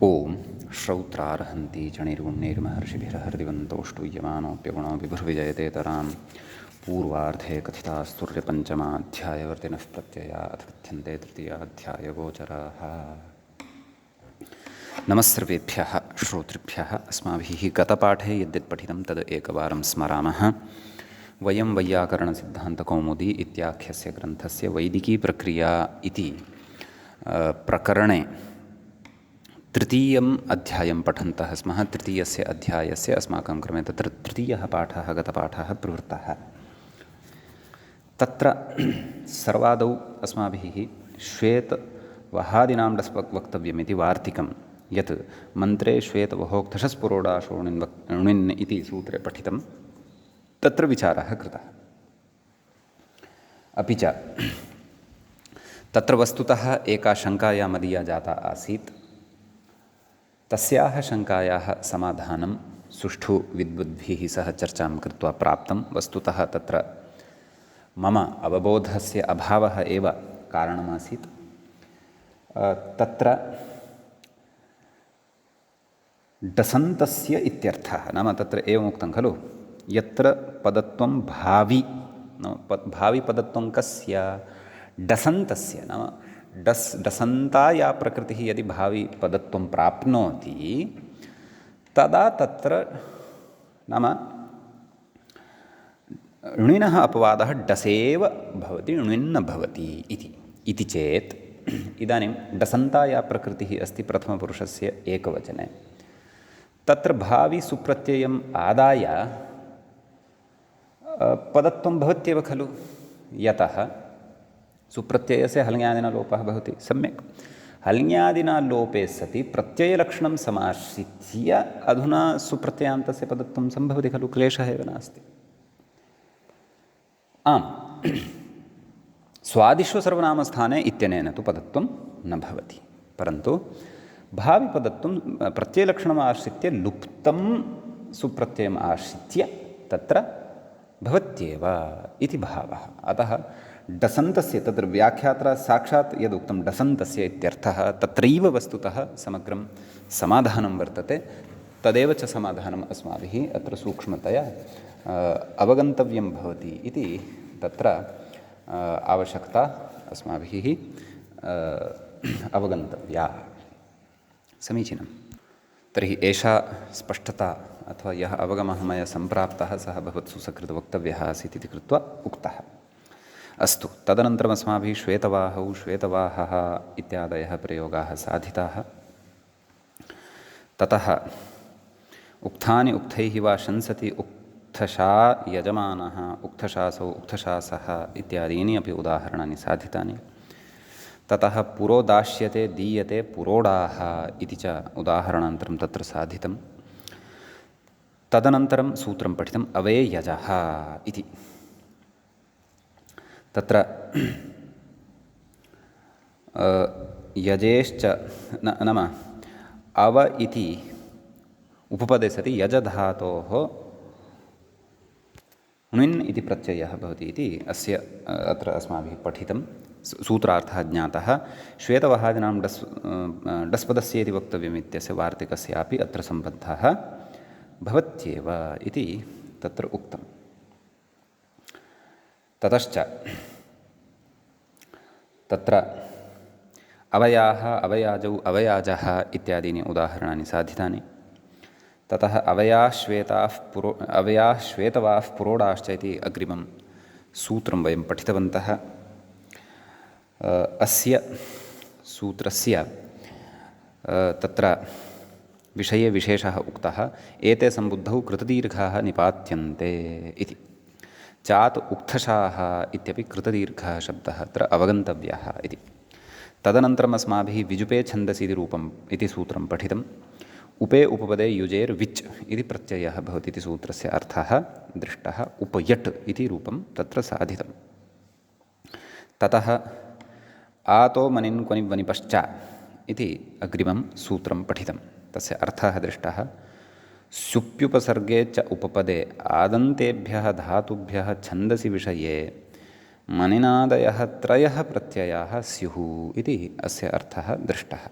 ओम श्रौत्रार्हन्ति चणिर्गुण्यैर्महर्षिभिरहृदिवन्तोष्टुयमानोऽप्यगुणो विभुर्विजयते तरां पूर्वार्धे कथितास्तुर्यपञ्चमाध्यायवर्तिनः प्रत्यया अथ कथ्यन्ते तृतीयाध्यायगोचराः। नमस्सर्वेभ्यः श्रोतृभ्यः। अस्माभिः गतपाठे यद्यत् पठितं तद् एकवारं स्मरामः। वयं वैयाकरणसिद्धान्तकौमुदी इत्याख्यस्य ग्रन्थस्य वैदिकी प्रक्रिया इति प्रकरणे तृतीयम् अध्यायं पठन्तः स्मः। तृतीयस्य अध्यायस्य अस्माकं क्रमे तत्र तृतीयः पाठः गतपाठः प्रवृत्तः। तत्र सर्वादौ अस्माभिः श्वेतवहादीनां वक्तव्यमिति वार्तिकं यत् मन्त्रे श्वेतवहोक्तशस्पुरोडाशो णिन् इति सूत्रे पठितं तत्र विचारः कृतः। अपि च तत्र वस्तुतः एका शङ्का या मदीया जाता आसीत्। तस्याः शङ्कायाः समाधानं सुष्ठु विद्वद्भिः सह चर्चां कृत्वा प्राप्तं। वस्तुतः तत्र मम अवबोधस्य अभावः एव कारणमासीत्। तत्र डसन्तस्य इत्यर्थः, नाम तत्र एवमुक्तं खलु, यत्र पदत्वं भाविपदत्वं कस्य? डसन्तस्य। नाम डसन्ता या प्रकृतिः यदि भाविपदत्वं प्राप्नोति तदा तत्र नाम णिनः अपवादः डसेव भवति, णिन्न भवति इति चेत् इदानीं डसन्ता या प्रकृतिः अस्ति प्रथमपुरुषस्य एकवचने, तत्र भावि सुप्रत्ययम् आदाय पदत्वं भवत्येव खलु, यतः सुप्रत्ययस्य हल्ङ्यादिना लोपः भवति। सम्यक्, हल्ङ्यादिना लोपे सति प्रत्ययलक्षणं समाश्रित्य अधुना सुप्रत्ययान्तस्य पदत्वं सम्भवति खलु, क्लेशः एव नास्ति। आम्, स्वादिष्व सर्वनामस्थाने इत्यनेन तु पदत्वं न भवति, परन्तु भाविपदत्वं प्रत्ययलक्षणम् आश्रित्य लुप्तं सुप्रत्ययम् आश्रित्य तत्र भवत्येव इति भावः। अतः डसन्तस्य, तत्र व्याख्यात्रा साक्षात् यदुक्तं डसन्तस्य इत्यर्थः, तत्रैव वस्तुतः समग्रं समाधानं वर्तते। तदेव च समाधानम् अस्माभिः अत्र सूक्ष्मतया अवगन्तव्यं भवति इति तत्र आवश्यकता अस्माभिः अवगन्तव्या। समीचीनं। तर्हि एषा स्पष्टता अथवा यः अवगमः मया सम्प्राप्तः सः भवत्सु सकृद्वक्तव्यः आसीत् इति कृत्वा उक्तः। अस्तु, तदनन्तरम् अस्माभिः श्वेतवाहौ, श्वेतवाहः इत्यादयः प्रयोगाः साधिताः। ततः उक्थानि उक्थैः वा शंसति उक्थशा यजमानः, उक्थशासौ, उक्थशासः इत्यादीनि अपि उदाहरणानि साधितानि। ततः पुरोदाश्यते, दीयते, पुरोडाः इति च उदाहरणान्तरं तत्र साधितं। तदनन्तरं सूत्रं पठितम् अवेयजः इति। तत्र यजेश्च नाम अव इति उपपदे सति यजधातोः णिन् इति प्रत्ययः भवति इति अस्य अत्र अस्माभिः पठितं। सूत्रार्थः ज्ञातः। श्वेतवहादीनां डस्पदस्य इति वक्तव्यम् इत्यस्य वार्तिकस्यापि अत्र सम्बन्धः भवत्येव इति तत्र उक्तम्। ततश्च तत्र अवयाः, अवयाजौ, अवयाजः इत्यादीनि उदाहरणानि साधितानि। ततः अवयाः श्वेतवाः पुरोडाश्च इति अग्रिमं सूत्रं वयं पठितवन्तः। अस्य सूत्रस्य तत्र विषये विशेषः उक्तः। एते सम्बुद्धौ कृतदीर्घाः निपात्यन्ते इति। चात् उक्थशाः इत्यपि कृतदीर्घः शब्दः अत्र अवगन्तव्यः इति। तदनन्तरम् अस्माभिः विजुपे छन्दसि इति सूत्रं पठितम्। उपे उपपदे युजेर् विच् इति प्रत्ययः भवति इति सूत्रस्य अर्थः दृष्टः। उपयट् इति रूपं तत्र साधितं। ततः आतो मनिन् क्वनि वनिपश्च इति अग्रिमं सूत्रं पठितं। तस्य अर्थः दृष्टः। सुप्युपसर्गे च उपपदे आदन्तेभ्यः धातुभ्यः छन्दसि विषये मनिनादयः त्रयः प्रत्ययाः स्युः इति अस्य अर्थः दृष्टः।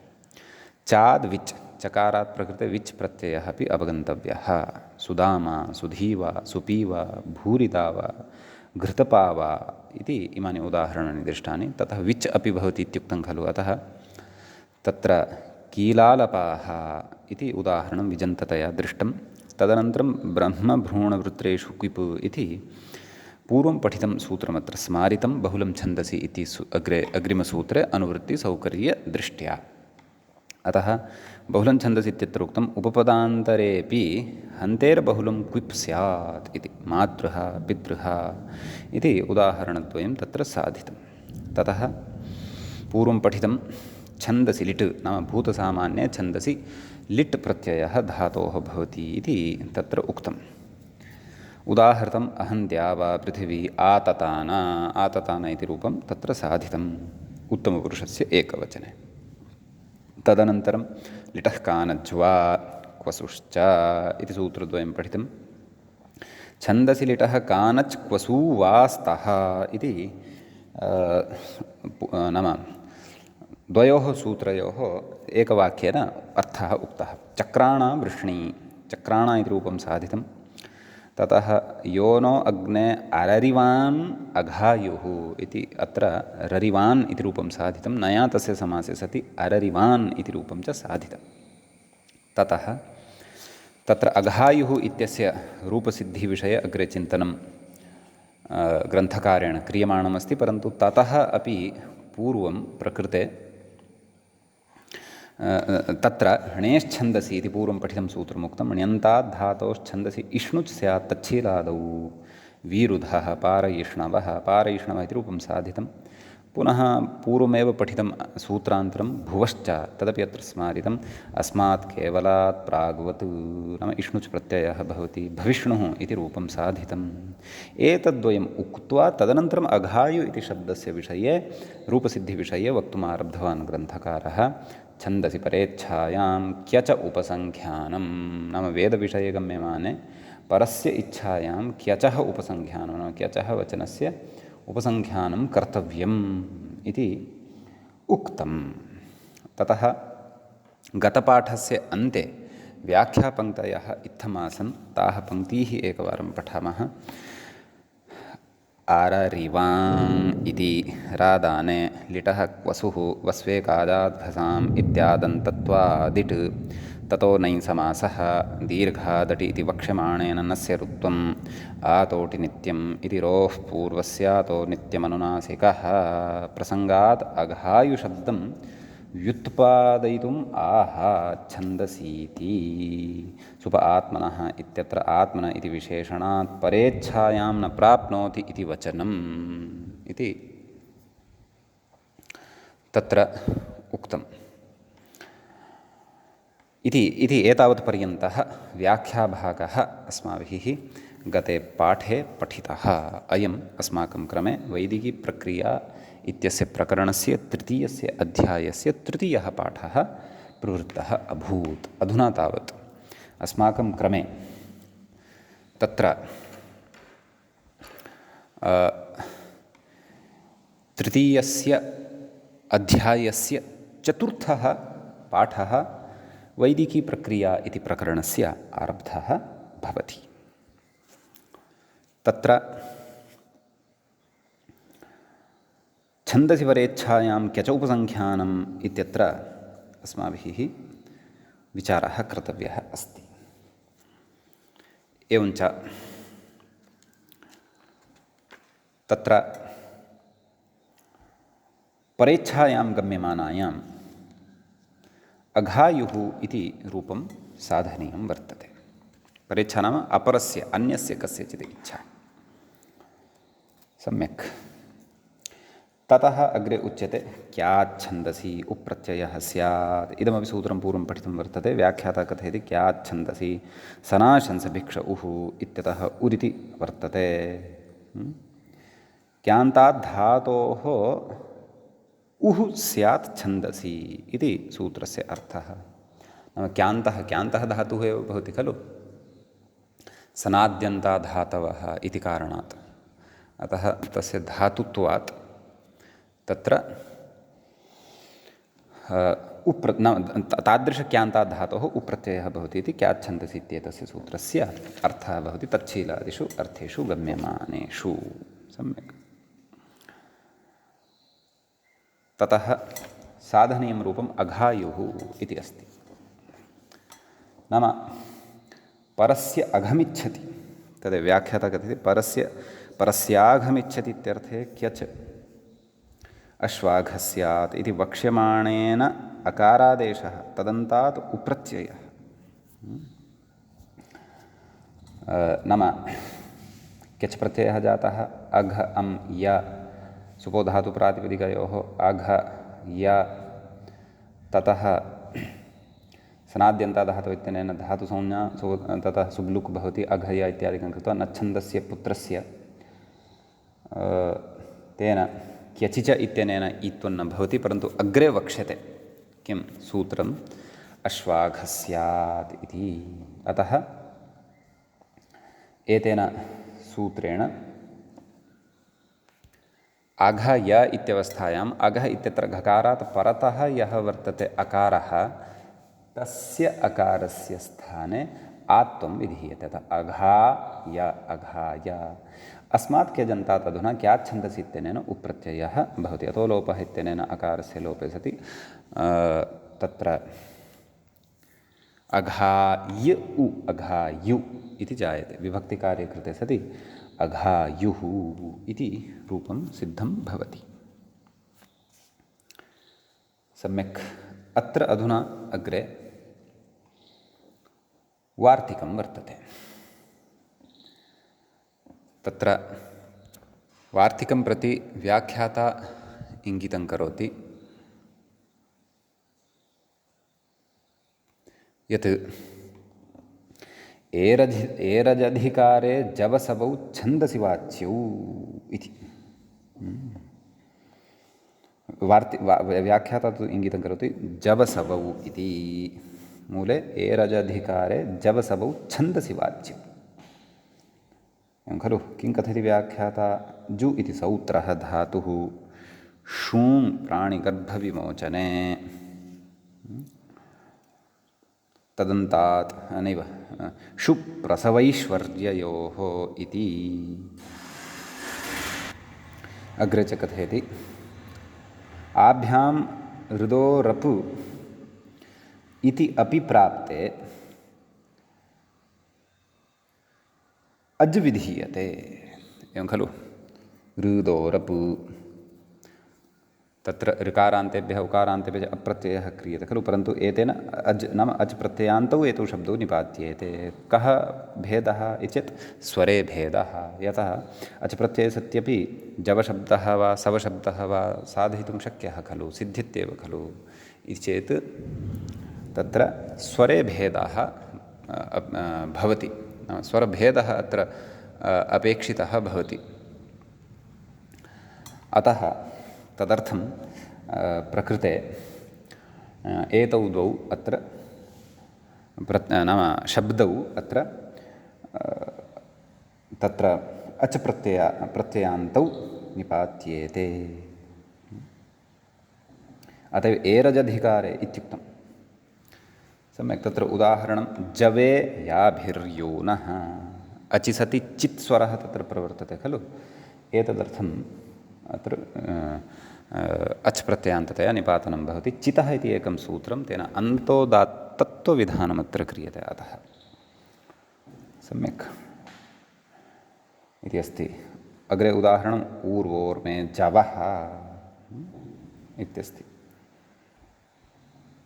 चाद् विच्, चकारात् प्रकृते विच् प्रत्ययः अपि अवगन्तव्यः। सुदामा, सुधीवा, सुपीवा, भूरिदा वा, घृतपा वा इति इमानि उदाहरणानि दृष्टानि। ततः विच् अपि भवति इत्युक्तं खलु, अतः तत्र कीलालपाः इति उदाहरणं विजन्ततया दृष्टं। तदनन्तरं ब्रह्मभ्रूणवृत्रेषु क्विप् इति पूर्वं पठितं सूत्रमत्र स्मारितं बहुलं छन्दसि इति अग्रिमसूत्रे अनुवृत्तिसौकर्यदृष्ट्या। अतः बहुलं छन्दसि इत्यत्र उक्तम् उपपदान्तरेऽपि हन्तेर्बहुलं क्विप् स्यात् इति, मातृः पितृः इति उदाहरणद्वयं तत्र साधितं। ततः पूर्वं पठितं छन्दसि लिट् नाम भूतसामान्ये छन्दसि लिट् प्रत्ययः धातोः भवति इति तत्र उक्तम्। उदाहृतम् अहन्त्या वा पृथिवी आतताना, आतताना इति रूपं तत्र साधितम् उत्तमपुरुषस्य एकवचने। तदनन्तरं लिटः कानज्वा क्वसुश्च इति सूत्रद्वयं पठितं। छन्दसि लिटः कानच् क्वसू वा स्तः इति नाम द्वयोः सूत्रयोः एकवाक्येन अर्थः उक्तः। चक्राणा वृष्णी, चक्राणा इति रूपं साधितं। ततः यो नो अग्ने अररिवान् अघायुः इति अत्र ररिवान् इति रूपं साधितं। नया तस्य समासे सति अररिवान् इति रूपं च साधितं। ततः तत्र अघायुः इत्यस्य रूपसिद्धिविषये अग्रे चिन्तनं ग्रन्थकारेण क्रियमाणमस्ति, परन्तु ततः अपि पूर्वं प्रकृते तत्र णेश्छन्दसि इति पूर्वं पठितं सूत्रमुक्तं। ण्यन्तात् धातोश्छन्दसि इष्णुच् स्यात् तच्छीलादौ वीरुधः पारयिष्णवः, पारयिष्णवः इति रूपं साधितं। पुनः पूर्वमेव पठितं सूत्रान्तरं भुवश्च तदपि अत्र स्मारितम्। अस्मात् केवलात् प्राग्वत् नाम इष्णुच् प्रत्ययः भवति, भविष्णुः इति रूपं साधितम्। एतद्वयम् उक्त्वा तदनन्तरम् अघायु इति शब्दस्य विषये रूपसिद्धिविषये वक्तुम् आरब्धवान् ग्रन्थकारः। छन्दसि परेच्छायां क्यच उपसङ्ख्यानं नाम वेदविषये गम्यमाने परस्य इच्छायां क्यचः उपसङ्ख्यानं नाम क्यचः वचनस्य उपसङ्ख्यानं कर्तव्यम् इति उक्तम्। ततः गतपाठस्य अन्ते व्याख्यापङ्क्तयः इत्थमासन्, ताः पङ्क्तीः एकवारं पठामः। आररिवाङ् इति रादाने लिटः क्वसुः वस्वे काजाद्भसाम् इत्यादन्तत्वादिट् ततो नै समासः दीर्घादटि इति वक्ष्यमाणेन नस्य ऋत्वम् आतोटि नित्यम् इति रोः पूर्वस्यातो नित्यमनुनासिकः प्रसङ्गात् अघायुशब्दं व्युत्पादयितुम् आह छन्दसीति। सुप आत्मनः इत्यत्र आत्मन इति विशेषणात् परेच्छायां न प्राप्नोति इति वचनम् इति तत्र उक्तम्। इति एतावत् पर्यन्तः व्याख्याभागः अस्माभिः गते पाठे पठितः। अयम् अस्माकं क्रमे वैदिकीप्रक्रिया इत्यस्य प्रकरणस्य तृतीयस्य अध्यायस्य तृतीयः पाठः प्रवृत्तः अभूत्। अधुना तावत् अस्माकं क्रमे तत्र तृतीयस्य अध्यायस्य चतुर्थः पाठः वैदिकीप्रक्रिया इति प्रकरणस्य आरब्धः भवति। तत्र छन्दसि परेच्छायां क्यच उपसङ्ख्यानम् इत्यत्र अस्माभिः विचारः कर्तव्यः अस्ति। एवञ्च तत्र परेच्छायां गम्यमानायाम् अघायुः इति रूपं साधनीयं वर्तते। परेच्छा नाम अपरस्य अन्यस्य कस्यचित् इच्छा। सम्यक्। ततः अग्रे उच्यते क्याच्छन्दसि उप्रत्ययः स्यात्। इदमपि सूत्रं पूर्वं पठितं वर्तते। व्याख्याता कथयति क्याच्छन्दसि सनाशंसभिक्ष उः इत्यतः उरिति वर्तते। क्यान्तात् धातोः उः स्यात् छन्दसि इति सूत्रस्य अर्थः। नाम क्यान्तः धातुः एव भवति खलु, सनाद्यन्ता धातवः इति कारणात्। अतः तस्य धातुत्वात् तत्र तादृशक्यान्तात् धातोः उप्रत्ययः भवति इति क्याच्छन्दसि इत्येतस्य सूत्रस्य अर्थः भवति तच्छीलादिषु अर्थेषु गम्यमानेषु। सम्यक्। ततः साधनीयं रूपम् अघायुः इति अस्ति। नाम परस्य अघमिच्छति, तद् व्याख्याता कथयति परस्याघमिच्छति इत्यर्थे क्यच् अश्वाघः स्यात् इति वक्ष्यमाणेन अकारादेशः तदन्तात् उप्रत्ययः। नाम क्यच् प्रत्ययः जातः अघ अं य सुपो धातुप्रातिपदिकयोः अघ य, ततः सनाद्यन्ताधातु इत्यनेन धातुसंज्ञा ततः सुब्लुक् भवति अघ य इत्यादिकं कृत्वा नच्छन्दस्य पुत्रस्य तेन क्यचिच इत्यनेन ईत्वन्न भवति, परन्तु अग्रे वक्ष्यते किं सूत्रम् अश्वाघः स्यात् इति। अतः एतेन सूत्रेण अघ य इत्यवस्थायाम् अघ इत्यत्र घकारात् परतः यः वर्तते अकारः तस्य अकारस्य स्थाने आत्वं विधीयते। अघा य अघाय। अस्मात् क्यजन्तात् अधुना क्याच्छन्दसि इत्यनेन उप्रत्ययः भवति। अतो लोपः इत्यनेन अकारस्य लोपे सति तत्र अघाय उ अघायु इति जायते। विभक्तिकार्ये कृते सति अघायुः इति रूपं सिद्धं भवति। सम्यक्। अत्र अधुना अग्रे वार्तिकं वर्तते। तत्र वार्तिकं प्रति व्याख्याता इङ्गितं करोति यत् एरजधिकारे जवसवौ छन्दसि वाच्यौ इति। व्याख्याता तु इङ्गितं करोति जवसवौ इति। मूले एरजधिकारे जवसवौ छन्दसि वाच्यौ एवं खलु। किं कथयति व्याख्याता? जु इति सौत्रः धातुः शून् प्राणिगर्भविमोचने तदन्तात् नैव शुप्रसवैश्वर्ययोः इति। अग्रे च कथयति आभ्यां हृदोरपु इति अपि प्राप्ते अज् विधीयते एवं खलु। हृदोरपु तत्र ऋकारान्तेभ्यः उकारान्तेभ्यः अप्रत्ययः क्रियते खलु, परन्तु एतेन अज् नाम अज् प्रत्ययान्तौ एतौ शब्दौ निपात्येते। कः भेदः इत्येतत् स्वरे भेदः। यतः अच् प्रत्यये सत्यपि जवशब्दः वा सवशब्दः वा साधयितुं शक्यः खलु, सिद्ध्यत्येव खलु इति चेत् तत्र स्वरे भेदः भवति। स्वरभेदः अत्र अपेक्षितः भवति। अतः तदर्थं प्रकृते एतौ द्वौ अत्र नाम शब्दौ अत्र तत्र अच् प्रत्ययान्तौ निपात्येते। अत एव एरजधिकारे इत्युक्तम्। सम्यक्। तत्र उदाहरणं जवे याभिर्योनः अचि सति चित् स्वरः तत्र प्रवर्तते खलु। एतदर्थम् अत्र अच् प्रत्ययान्ततया निपातनं भवति। चितः इति एकं सूत्रं, तेन अन्तोदात्तत्वविधानमत्र क्रियते। अतः सम्यक् इति अस्ति। अग्रे उदाहरणम् ऊर्वोर्मे जवः इत्यस्ति।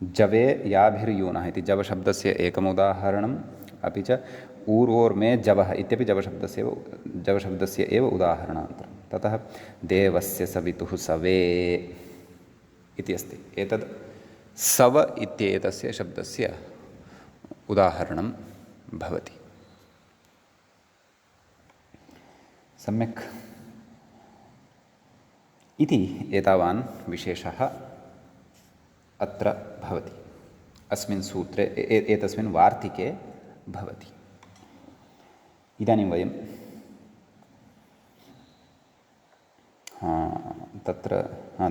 जवे याभिर्यूनः इति जवशब्दस्य एकम् उदाहरणम्, अपि च ऊर्वोर्मे जवः इत्यपि जवशब्दस्य एव उदाहरणान्तरं। ततः देवस्य सवितुः सवे इति अस्ति। एतद् सव इत्येतस्य शब्दस्य उदाहरणं भवति। सम्यक् इति एतावान् विशेषः अत्र भवति, अस्मिन् सूत्रे एतस्मिन् वार्तिके भवति। इदानीं वयं तत्र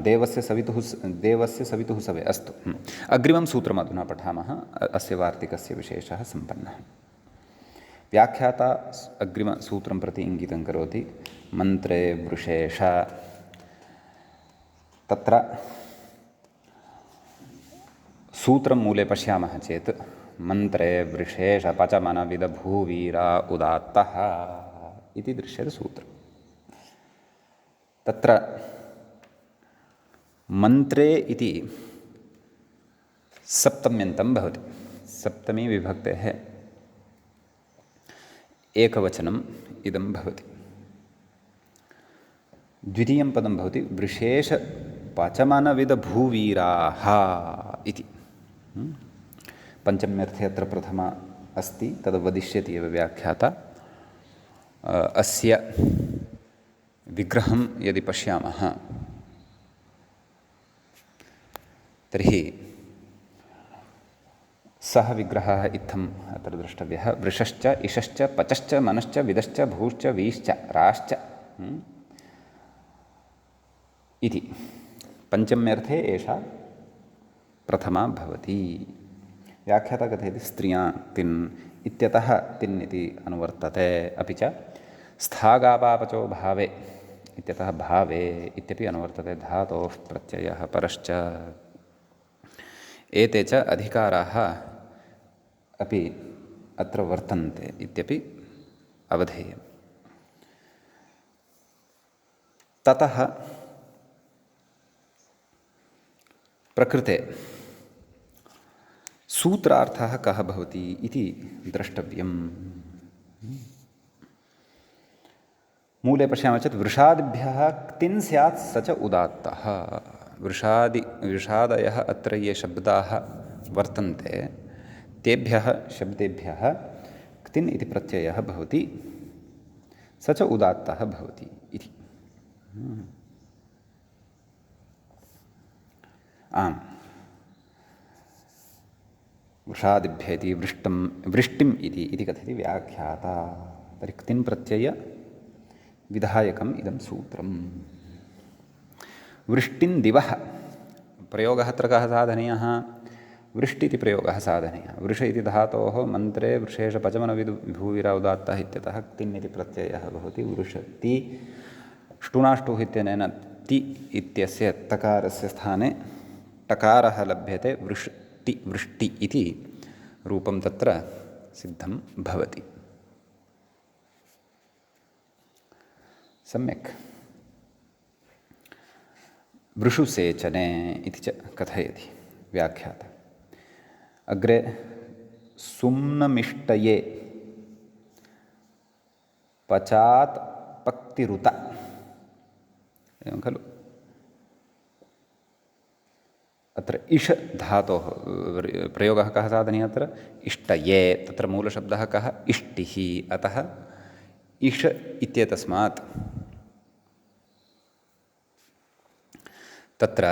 देवस्य सवितुः सवे अस्तु। अग्रिमं सूत्रम् अधुना पठामः। अस्य वार्तिकस्य विशेषः सम्पन्नः। व्याख्याता अग्रिमसूत्रं प्रति इङ्गितं करोति। मन्त्रे वृषेश, तत्र सूत्रं मूले पश्यामः चेत् मन्त्रे वृषेश पचमनविदभूवीरा उदात्तः इति दृश्यते सूत्रम्। तत्र मन्त्रे इति सप्तम्यन्तं भवति। सप्तमी विभक्तेः एकवचनम् इदं भवति। द्वितीयं पदं भवति वृषेश पचमनविदभूवीराः इति। पञ्चम्यर्थे अत्र प्रथमा अस्ति, तद् वदिष्यति एव व्याख्याता। अस्य विग्रहं यदि पश्यामः तर्हि सः विग्रहः इत्थम् अत्र द्रष्टव्यः। वृषश्च इषश्च पचश्च मनश्च विदश्च भूश्च वीश्च राश्च इति पञ्चम्यर्थे एषा प्रथमा भवति। व्याख्याता कथयति स्त्रियां तिन् इत्यतः तिन् इति अनुवर्तते। अपि च स्थागापापचो भावे इत्यतः भावे इत्यपि अनुवर्तते। धातोः प्रत्ययः परश्च एते च अधिकाराः अपि अत्र वर्तन्ते इत्यपि अवधेयम्। ततः प्रकृते सूत्रार्थः कः भवति इति द्रष्टव्यम्। मूले पश्यामः चेत् वृषादिभ्यः क्तिन् स्यात् स च उदात्तः। वृषादयः अत्र ये शब्दाः वर्तन्ते तेभ्यः शब्देभ्यः क्तिन् इति प्रत्ययः भवति, स च उदात्तः भवति इति। आम्, वृषादिभ्यः इति वृष्टिम् इति कथयति व्याख्याता। तर्हि क्तिन् प्रत्यय विधायकम् इदं सूत्रम्। वृष्टिन् दिवः प्रयोगः अत्र कः साधनीयः? वृष्टि इति प्रयोगः साधनीयः। वृष इति धातोः मन्त्रे वृषेश पचमनविदभूवीरा उदात्तः इत्यतः क्तिन् इति प्रत्ययः भवति। वृषति ष्टुनाष्टुः इत्यनेन ति इत्यस्य तकारस्य स्थाने टकारः लभ्यते। वृष्टि इति रूपं तत्र सिद्धं भवति। सम्यक्। वृषुसेचने इति च कथयति व्याख्याता। अग्रे सुम्नमिष्टये पचात् पक्तिरुत, एवं खलु। अत्र इष धातोः प्रयोगः कः साधनीयः? अत्र इष्टये, तत्र मूलशब्दः कः? इष्टिः। अतः इष इत्येतस्मात् तत्र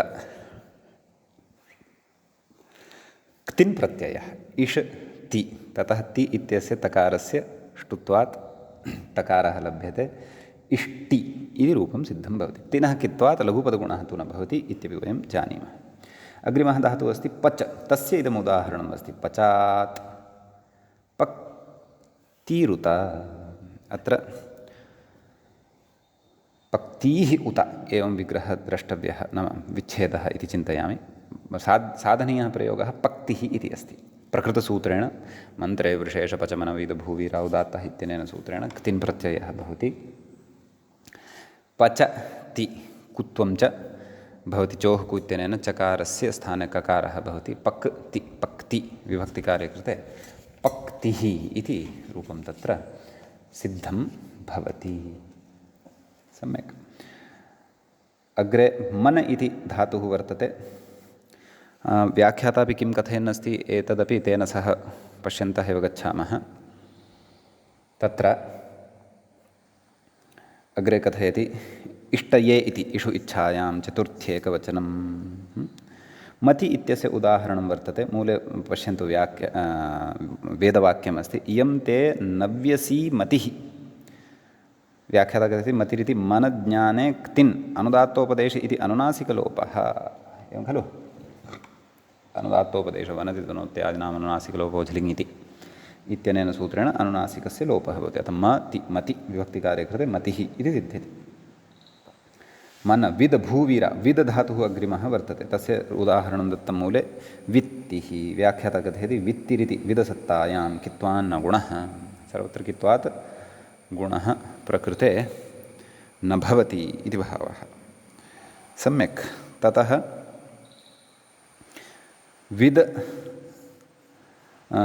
क्तिन् प्रत्ययः इष ति, ततः ति इत्यस्य तकारस्य ष्टुत्वात् टकारः लभ्यते। इष्टि इति रूपं सिद्धं भवति। तिनः कित्वात् लघुपदगुणः तु न भवति इत्यपि वयं जानीमः। अग्रिमः धातुः अस्ति पच, तस्य इदम् उदाहरणम् अस्ति। पचात् पक्तिरुत, अत्र पक्तिः उत एवं विग्रहः द्रष्टव्यः, नाम विच्छेदः इति चिन्तयामि। साधनीयः प्रयोगः पक्तिः इति अस्ति। प्रकृतसूत्रेण मन्त्रे वृषेश पचमनविदभूवीरा उदात्तः इत्यनेन सूत्रेण क्तिन् प्रत्ययः भवति। पच ति कुत्वं च भवति। चोः कु इत्यनेन चकारस्य स्थाने ककारः भवति। पक्ति पक्ति विभक्तिकार्ये कृते पक्तिः इति रूपं तत्र सिद्धं भवति। सम्यक्। अग्रे मन इति धातुः वर्तते। व्याख्यातापि किं कथयन्नस्ति एतदपि तेन सह पश्यन्तः एव गच्छामः। तत्र अग्रे कथयति इष्टये इति इषु इच्छायां चतुर्थ्येकवचनं। मति इत्यस्य उदाहरणं वर्तते। मूले पश्यन्तु वेदवाक्यमस्ति इयं ते नव्यसी मतिः। व्याख्याता कथयति मतिरिति मनज्ञाने क्तिन् अनुदात्तोपदेश इति अनुनासिकलोपः एवं खलु अनुदात्तोपदेश वनति तनोत्यादीनाम् अनुनासिकलोपो झलिङ् इत्यनेन सूत्रेण अनुनासिकस्य लोपः भवति अतः मति विभक्तिकार्ये कृते मतिः इति सिद्ध्यति मन विद भूवीर विद धातुः अग्रिमः वर्तते तस्य उदाहरणं दत्तं मूले वित्तिः व्याख्याता कथयति वित्तिरिति विदसत्तायां कित्वान्न गुणः सर्वत्र कित्वात् गुणः प्रकृते न भवति इति भावः सम्यक् ततः विद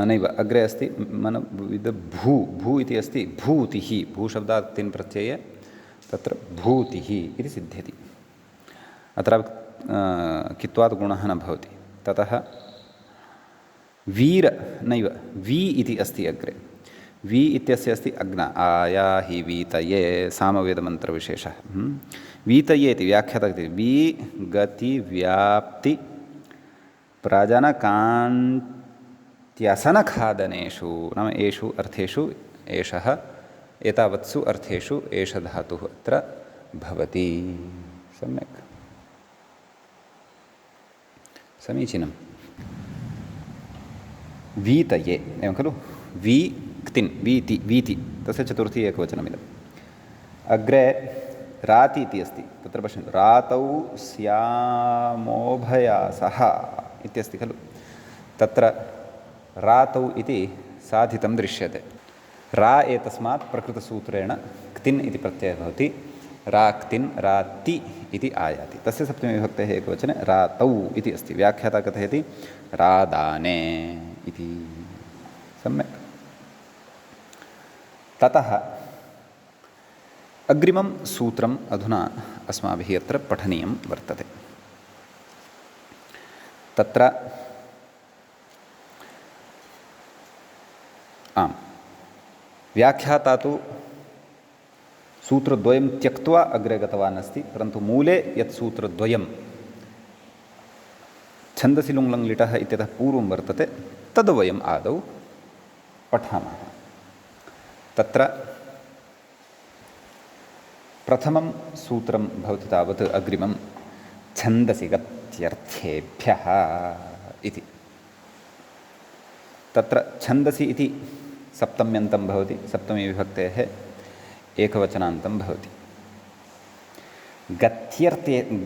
नैव अग्रे अस्ति मन विद भू इति अस्ति भूतिः भूशब्दात् तिन् प्रत्यये तत्र भूतिः इति सिद्ध्यति अत्र कित्वात् गुणः न भवति ततः वीर नैव वी इति अस्ति अग्रे वी इत्यस्य अस्ति अग्न आयाहि वीतये सामवेदमन्त्रविशेषः वीतये इति व्याख्याता वी गति व्याप्ति प्रजनकान्त्यसनखादनेषु नाम एषु अर्थेषु एषः एतावत्सु अर्थेषु एष धातुः अत्र भवति सम्यक् समीचीनं वीतये एवं खलु वी क्तिन् वीति तस्य चतुर्थी एकवचनमिदम् अग्रे राति इति अस्ति तत्र पश्यन्तु रातौ स्यामोभयासः इत्यस्ति खलु तत्र रातौ इति साधितं दृश्यते रा एतस्मात् प्रकृतसूत्रेण क्तिन् इति प्रत्ययः भवति राक्तिन् राति इति आयाति तस्य सप्तमीविभक्तेः एकवचने रातौ इति अस्ति व्याख्याता कथयति रादाने इति सम्यक् ततः अग्रिमं सूत्रम् अधुना अस्माभिः अत्र पठनीयं वर्तते तत्र आम् व्याख्याता तु सूत्रद्वयं त्यक्त्वा अग्रे गतवान् अस्ति परन्तु मूले यत् सूत्रद्वयं छन्दसि लुङ् लङ् लिटः इत्यतः पूर्वं वर्तते तद् वयम् आदौ पठामः तत्र प्रथमं सूत्रं भवति तावत् अग्रिमं छन्दसि गत्यर्थेभ्यः इति तत्र छन्दसि इति सप्तम्यन्तं भवति सप्तमी विभक्तेः एकवचनान्तं भवति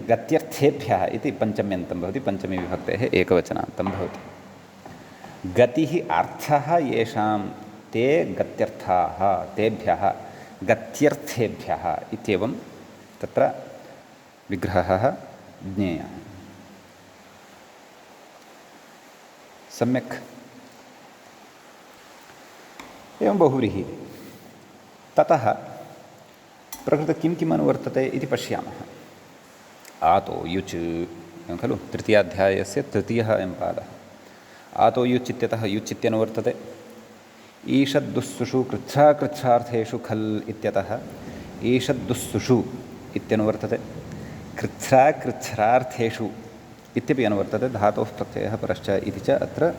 गत्यर्थेभ्यः इति पञ्चम्यन्तं भवति पञ्चमी विभक्तेः एकवचनान्तं भवति गतिः अर्थः येषां ते गत्यर्थाः तेभ्यः गत्यर्थेभ्यः इत्येवं तत्र विग्रहः ज्ञेयः सम्यक् एवं बहुव्रीहि ततः प्रकृते किं किम् अनुवर्तते इति पश्यामः आतो युच् एवं खलु तृतीयाध्यायस्य तृतीयः अयं पादः आतो युच् इत्यतः युच् इत्यनुवर्तते ईषद्दुःसुषु कृच्छ्राकृच्छ्रार्थेषु खल् इत्यतः ईषद्दुःसुषु इत्यनुवर्तते कृच्छ्राकृच्छ्रार्थेषु इत्यपि अनुवर्तते धातोः प्रत्ययः परश्च इति च अत्र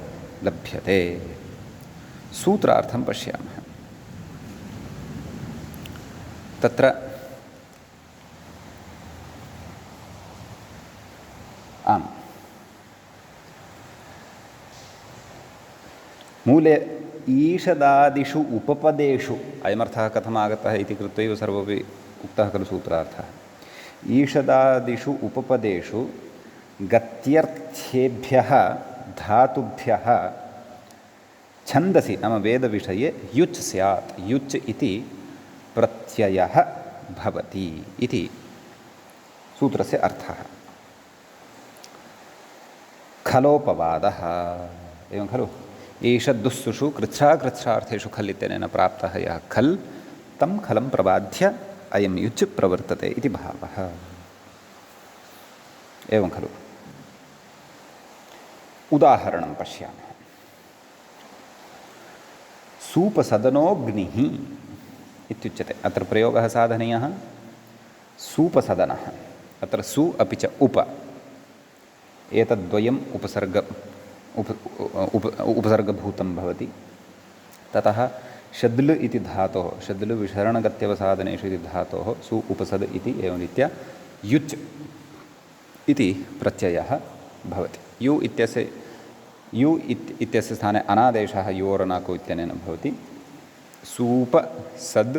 लभ्यते सूत्रार्थं पश्यामः तत्र आम् मूले ईषदादिषु उपपदेषु अयमर्थः कथमागतः इति कृत्वैव सर्वोपि उक्तः खलु सूत्रार्थः ईषदादिषु उपपदेषु गत्यर्थेभ्यः धातुभ्यः छन्दसि नाम वेदविषये युच् स्यात् युच् इति प्रत्ययः भवति इति सूत्रस्य अर्थः खलोपवादः एवं खलु ईषद्दुःसुषु कृच्छ्राकृच्छ्रार्थेषु खल् इत्यनेन प्राप्तः यः खल् तं खलं प्रबाध्य अयं युच् प्रवर्तते इति भावः एवं खलु उदाहरणं पश्यामः सूपसदनोऽग्निः इत्युच्यते अत्र प्रयोगः साधनीयः सूपसदनः अत्र सु अपि च उप एतद्द्वयम् उपसर्गभूतं भवति ततः षद्ल इति धातोः षद्ल विशरणगत्यवसाधनेषु इति धातोः सु उपसद् इति एवं रीत्या युच् इति प्रत्ययः भवति। यु इत्यस्य स्थाने अनादेशः योरनाको इत्यनेन भवति। सूप सद्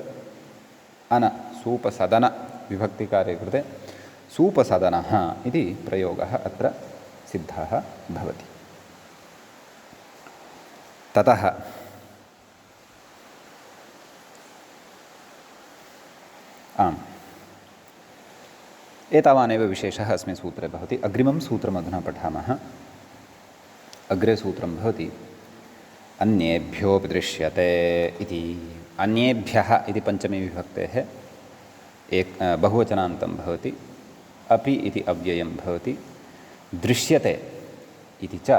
अन सूपसदन विभक्तिकार्ये कृते सूपसदनः इति प्रयोगः अत्र सिद्धः भवति। ततः आम् एतावानेव विशेषः अस्मिन् सूत्रे भवति। अग्रिमं सूत्रमधुना पठामः। अग्रे सूत्रं भवति अन्येभ्योऽपि दृश्यते इति। अन्येभ्यः इति पञ्चमी विभक्तेः बहुवचनान्तं भवति। अपि इति अव्ययं भवति। दृश्यते इति च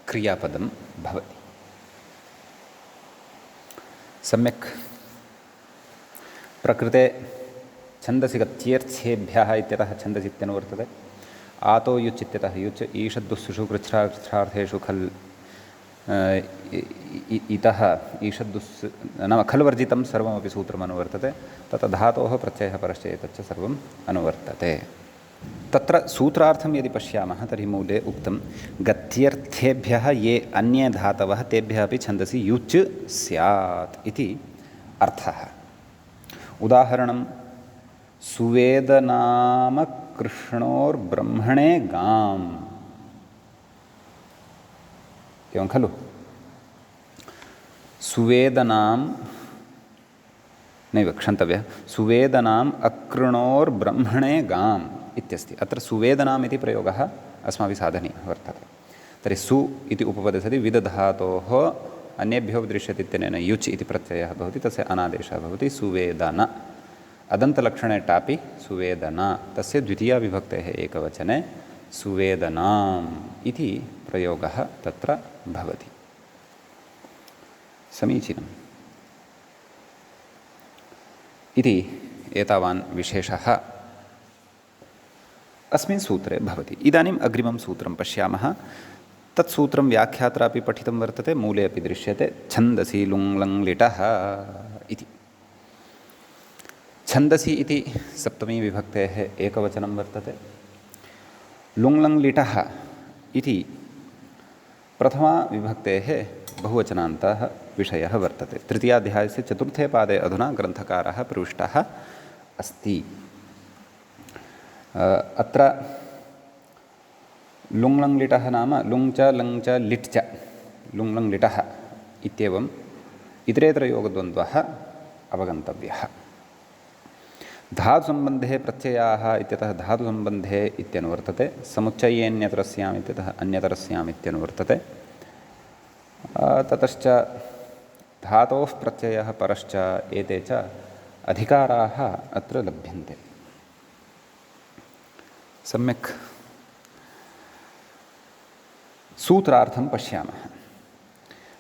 क्रियापदं भवति। सम्यक् प्रकृते छन्दसि गत्यर्थ्येभ्यः इत्यतः छन्दसि इत्यनुवर्तते। आतो युच् इत्यतः युच् ईषद्दुस्सुषु कृच्छ्रार्थेषु खल् इतः ईषद्दुस् नाम खल् वर्जितं सर्वमपि सूत्रम् अनुवर्तते। तत्र धातोः प्रत्ययः परश्च एतच्च सर्वम् अनुवर्तते। तत्र सूत्रार्थं यदि पश्यामः तर्हि मूले उक्तं गत्यर्थेभ्यः ये अन्ये धातवः तेभ्यः अपि छन्दसि युच् स्यात् इति अर्थः। उदाहरणं सुवेदनाम कृष्णोर्ब्रह्मणे गाम् एवं खलु। सुवेदनां नैव क्षन्तव्यः सुवेदनाम् अकृणोर्ब्रह्मणे गाम् इत्यस्ति। अत्र सुवेदनाम् इति प्रयोगः अस्माभिः साधनीयः वर्तते। तर्हि सु इति उपपदे सति विदधातोः अन्येभ्यो दृश्यते इत्यनेन युच् इति प्रत्ययः भवति। तस्य अनादेशः भवति सुवेदन। अदन्तलक्षणे टापि सुवेदना तस्य द्वितीया विभक्तेः एकवचने सुवेदनाम् इति प्रयोगः तत्र भवति। समीचीनम् इति एतावान् विशेषः अस्मिन् सूत्रे भवति। इदानीम् अग्रिमं सूत्रं पश्यामः। तत्सूत्रं व्याख्यात्रापि पठितं वर्तते, मूले अपि दृश्यते। छन्दसि लुङ् लङ् लिटः इति। छन्दसि इति सप्तमी विभक्तेः एकवचनं वर्तते। लुङ् लङ् लिटः इति प्रथमा विभक्तेः बहुवचनान्तः विषयः वर्तते। तृतीयाध्यायस्य चतुर्थे पादे अधुना ग्रन्थकारः प्रविष्टः अस्ति। अत्र लुङ् लङ् लिटः नाम लुङ् च लङ् च लिट् च लुङ् लङ् लिटः इत्येवम् इतरेतरयोगद्वन्द्वः अवगन्तव्यः। धातुसम्बन्धे प्रत्ययाः इत्यतः धातुसम्बन्धे इत्यनुवर्तते। समुच्चयेऽन्यतरस्याम् इत्यतः अन्यतरस्याम् इत्यनुवर्तते। ततश्च धातोः प्रत्ययः परश्च एते च अधिकाराः अत्र लभ्यन्ते। सम्यक् सूत्रार्थं पश्यामः।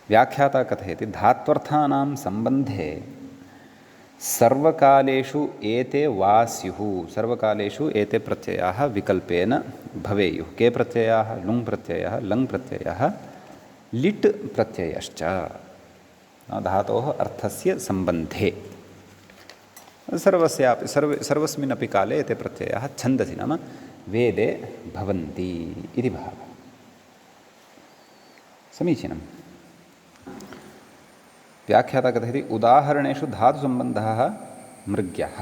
व्याख्याता कथयति धात्वर्थानां सम्बन्धे सर्वकालेषु एते वा स्युः। सर्वकालेषु एते प्रत्ययाः विकल्पेन भवेयुः। के प्रत्ययाः? लुङ् प्रत्ययः, लङ् प्रत्ययः, लिट् प्रत्ययश्च। धातोः अर्थस्य सम्बन्धे सर्वस्मिन्नपि काले एते प्रत्ययाः छन्दसि नाम वेदे भवन्ति इति भावः। समीचीनम्। व्याख्याता कथयति उदाहरणेषु धातुसम्बन्धः मृग्यः।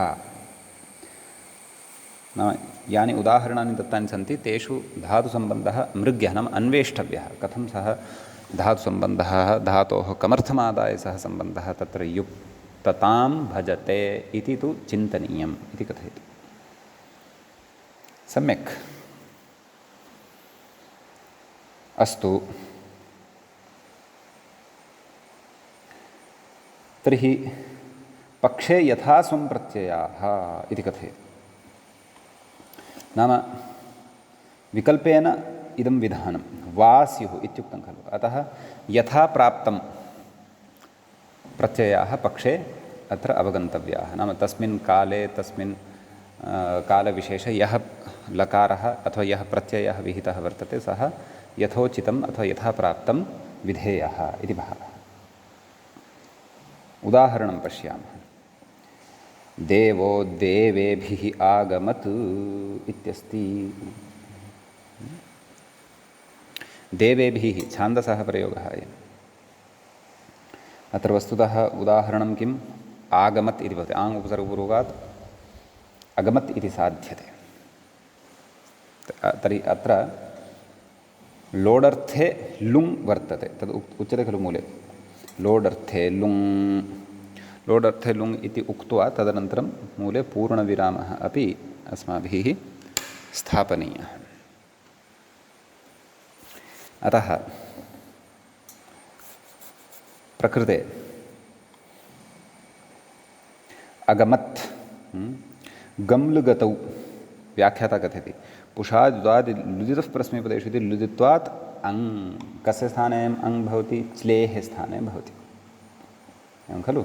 नाम यानि उदाहरणानि दत्तानि सन्ति तेषु धातुसम्बन्धः मृग्यः नाम अन्वेष्टव्यः। कथं सः धातुसम्बन्धः धातोः कमर्थमादाय सः सम्बन्धः तत्र युक्ततां भजते इति तु चिन्तनीयम् इति कथयति। सम्यक् अस्तु। तर्हि पक्षे यथा स्वं प्रत्ययाः इति कथयति। नाम विकल्पेन इदं विधानं वा स्युः इत्युक्तं खलु। अतः यथा प्राप्तं प्रत्ययाः पक्षे अत्र अवगन्तव्याः। नाम तस्मिन् काले तस्मिन् कालविशेषे यः लकारः अथवा यः प्रत्ययः विहितः वर्तते सः यथोचितम् अथवा यथा प्राप्तं विधेयः इति भावः। उदाहरणं पश्यामः। देवो देवेभिः आगमत् इत्यस्ति। देवेभिः छान्दसः प्रयोगः अयम्। अत्र वस्तुतः उदाहरणं किम्? आगमत् इति भवति। आङ् उपसर्गपूर्वकात् अगमत् इति साध्यते। तर्हि अत्र लोडर्थे लुङ् वर्तते, तद् उच्यते खलु मूले। लोडर्थे लुङ्, लोडर्थे लुङ् इति उक्त्वा तदनन्तरं मूले पूर्णविरामः अपि अस्माभिः स्थापनीयः। अतः प्रकृते अगमत् गम्लुगतौ व्याख्याता कथयति पुषाजुदादि लुदितः परस्मैपदेषु इति लुदित्वात् अङ् कस्य स्थाने अङ् भवति? च्लेः स्थाने भवति। एवं खलु?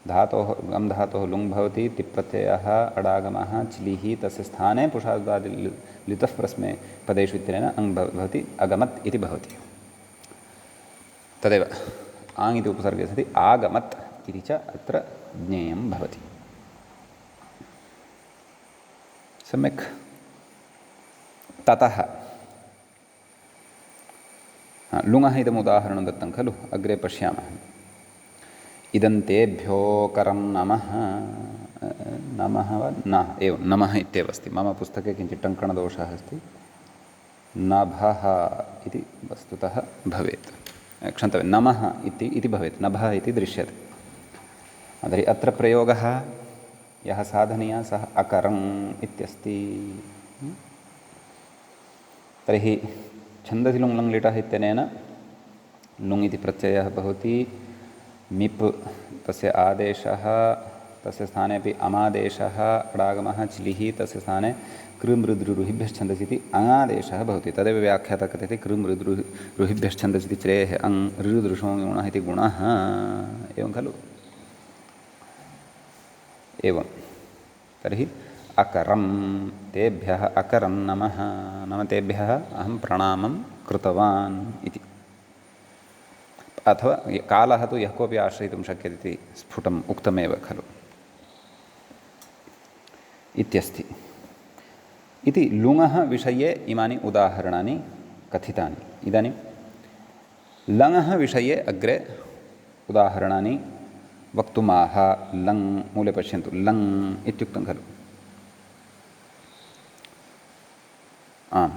धातोः गम् धातोः लुङ् भवति, तिप्रत्ययः अडागमः च्लिः, तस्य स्थाने पुषाजुदादि लुदितः परस्मैपदेषु इत्यनेन अङ् भवति, अगमत् इति भवति। तदेव आङ् इति उपसर्गे सति आगमत् इति च अत्र ज्ञेयं भवति। सम्यक्। ततः लुङः इदम् उदाहरणं दत्तं खलु, अग्रे पश्यामः। इदन्तेभ्यो करं नमः, नमः वा न एवं नमः इत्येव अस्ति। मम पुस्तके किञ्चित् टङ्कणदोषः अस्ति, नभः इति वस्तुतः भवेत्, क्षन्तव्यं, नमः इति भवेत्, नभः इति दृश्यते। तर्हि अत्र प्रयोगः यः साधनीयः सः अकरम् इत्यस्ति। तर्हि छन्दसि लुङ् लङ् लिटः इत्यनेन लुङ् इति प्रत्ययः भवति, मिप् तस्य आदेशः, तस्य स्थाने अपि अमादेशः, अडागमः च्लिः, तस्य स्थाने कृमृद्रुहिभ्यश्छन्दसि इति अङादेशः भवति। तदेव व्याख्याता कथयति कृमृद्रुहिभ्यश्छन्दसि इति च्रेः अङ् ऋदृशो गुणः इति गुणः। एवं खलु? एवं। तर्हि अकरं तेभ्यः अकरं नमः, नाम तेभ्यः अहं प्रणामं कृतवान् इति। अथवा कालः तु यः कोऽपि आश्रयितुं शक्यते इति स्फुटम् उक्तमेव खलु इत्यस्ति। इति लुङः विषये इमानि उदाहरणानि कथितानि। इदानीं लङः विषये अग्रे उदाहरणानि वक्तुमाह। लङ् मूले पश्यन्तु, लङ् इत्युक्तं खलु। आम्,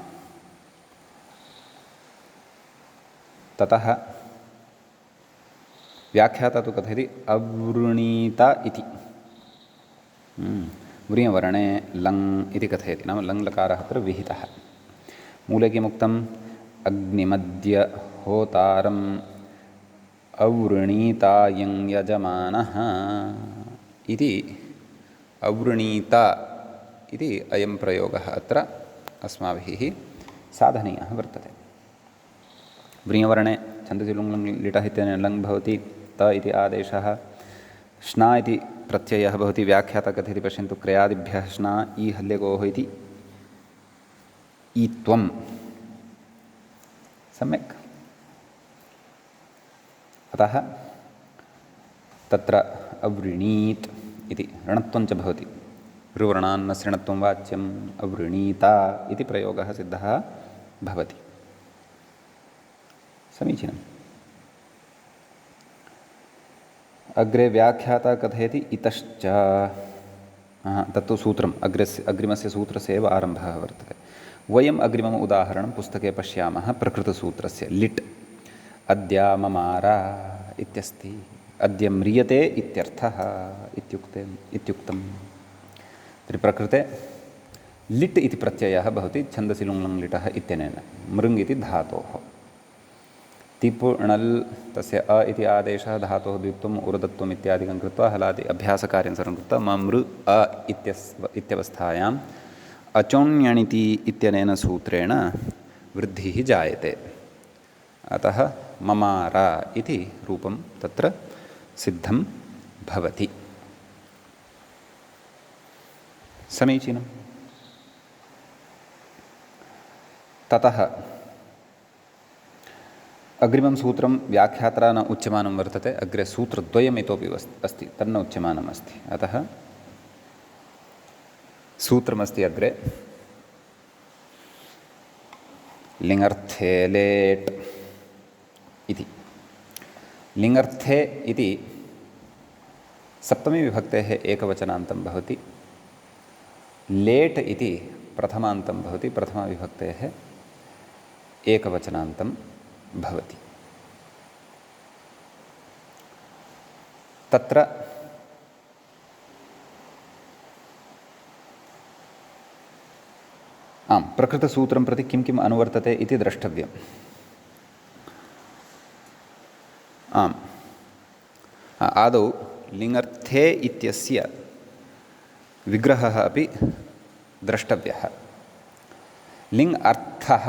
ततः व्याख्याता तु कथयति अवृणीत इति। व्रियवर्णे लङ् इति कथयति, नाम लङ् लकारः अत्र विहितः। मूले किमुक्तम्? अग्निमद्य होतारम् अवृणीतायं यजमानः इति। अवृणीत इति अयं प्रयोगः अत्र अस्माभिः साधनीयः वर्तते। व्रियवर्णे छन्दसि लुङ् लङ् लिटः इत्यनेन लङ् भवति, त इति आदेशः, श्ना इति प्रत्ययः भवति। व्याख्याता कथयति पश्यन्तु, क्रयादिभ्यः श्ना ई हल्यगोः इति ईत्वं। सम्यक्। अतः तत्र अवृणीत् इति ऋणत्वञ्च भवति। ऋवर्णान्नस्य ऋणत्वं वाच्यम् अवृणीत इति प्रयोगः सिद्धः भवति। समीचीनम्। अग्रे व्याख्याता कथयति इतश्च। तत्तु सूत्रम्, अग्रिमस्य सूत्रस्य एव आरम्भः वर्तते। वयम् अग्रिमम् उदाहरणं पुस्तके पश्यामः प्रकृतसूत्रस्य। लिट् अद्य ममार इत्यस्ति। अद्य म्रियते इत्यर्थः इत्युक्तं। तर्हि प्रकृते लिट् इति प्रत्ययः भवति छन्दसि लुङ् लङ् लिटः इत्यनेन, मृङ् इति धातोः। तिप् णल् तस्य अ इति आदेशः, धातोः द्वित्वम् उरदत्वम् इत्यादिकं कृत्वा हलादि अभ्यासकार्यं सर्वं कृत्वा ममृ अ इत्यवस्थायाम् अचोण्यणिति इत्यनेन सूत्रेण वृद्धिः जायते। अतः ममार इति रूपं तत्र सिद्धं भवति। समीचीनं। अग्रिमं सूत्रं व्याख्यात्रा न उच्यमानं वर्तते, अग्रे सूत्रद्वयम् इतोपि अस्ति, तन्न उच्यमानम् अस्ति। अतः सूत्रमस्ति अग्रे लिङ्गर्थे लेट् इति। लिङ्गर्थे इति सप्तमी विभक्तेः एकवचनान्तं भवति, लेट् इति प्रथमान्तं भवति, प्रथमाविभक्तेः एकवचनान्तं भवति। तत्र प्रकृतसूत्रं प्रति किं किम् अनुवर्तते इति द्रष्टव्यम्। आदौ लिङ्गर्थे इत्यस्य विग्रहः अपि द्रष्टव्यः। लिङ्गर्थः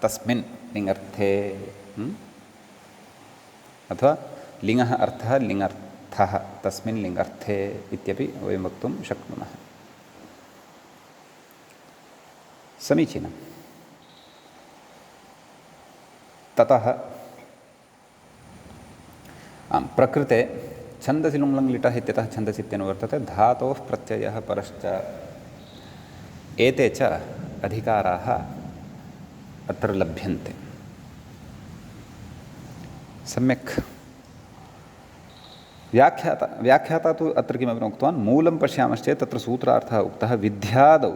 तस्मिन् लिङ्गर्थे, अथवा लिङ्गः अर्थः लिङ्गर्थः तस्मिन् लिङ्गर्थे इत्यपि वयं वक्तुं शक्नुमः। समीचीनं। ततः प्रकृते छन्दसि लुङ् लिटः इत्यतः छन्दसि इत्यनुवर्तते, धातोः प्रत्ययः परश्च एते च अधिकाराः अत्र लभ्यन्ते। सम्यक्। व्याख्याता तु अत्र किमपि न उक्तवान्। मूलं पश्यामश्चेत् तत्र सूत्रार्थः उक्तः विध्यादौ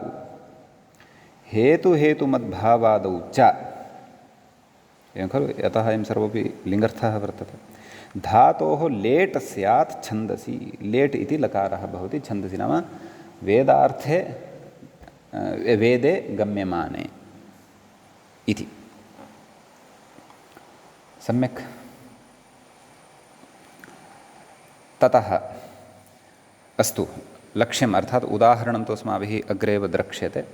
हेतुहेतुमद्भावादौ च, एवं खलु। यतः अयं सर्वोपि लिङ्गर्थः वर्तते। धातोः लेट् स्यात् छन्दसि, लेट् इति लकारः भवति छन्दसि, नाम वेदार्थे वेदे गम्यमाने इति। सम्यक्। ततः अस्तु, लक्ष्यम् अर्थात् उदाहरणं तु अस्माभिः अग्रेव द्रक्ष्यते।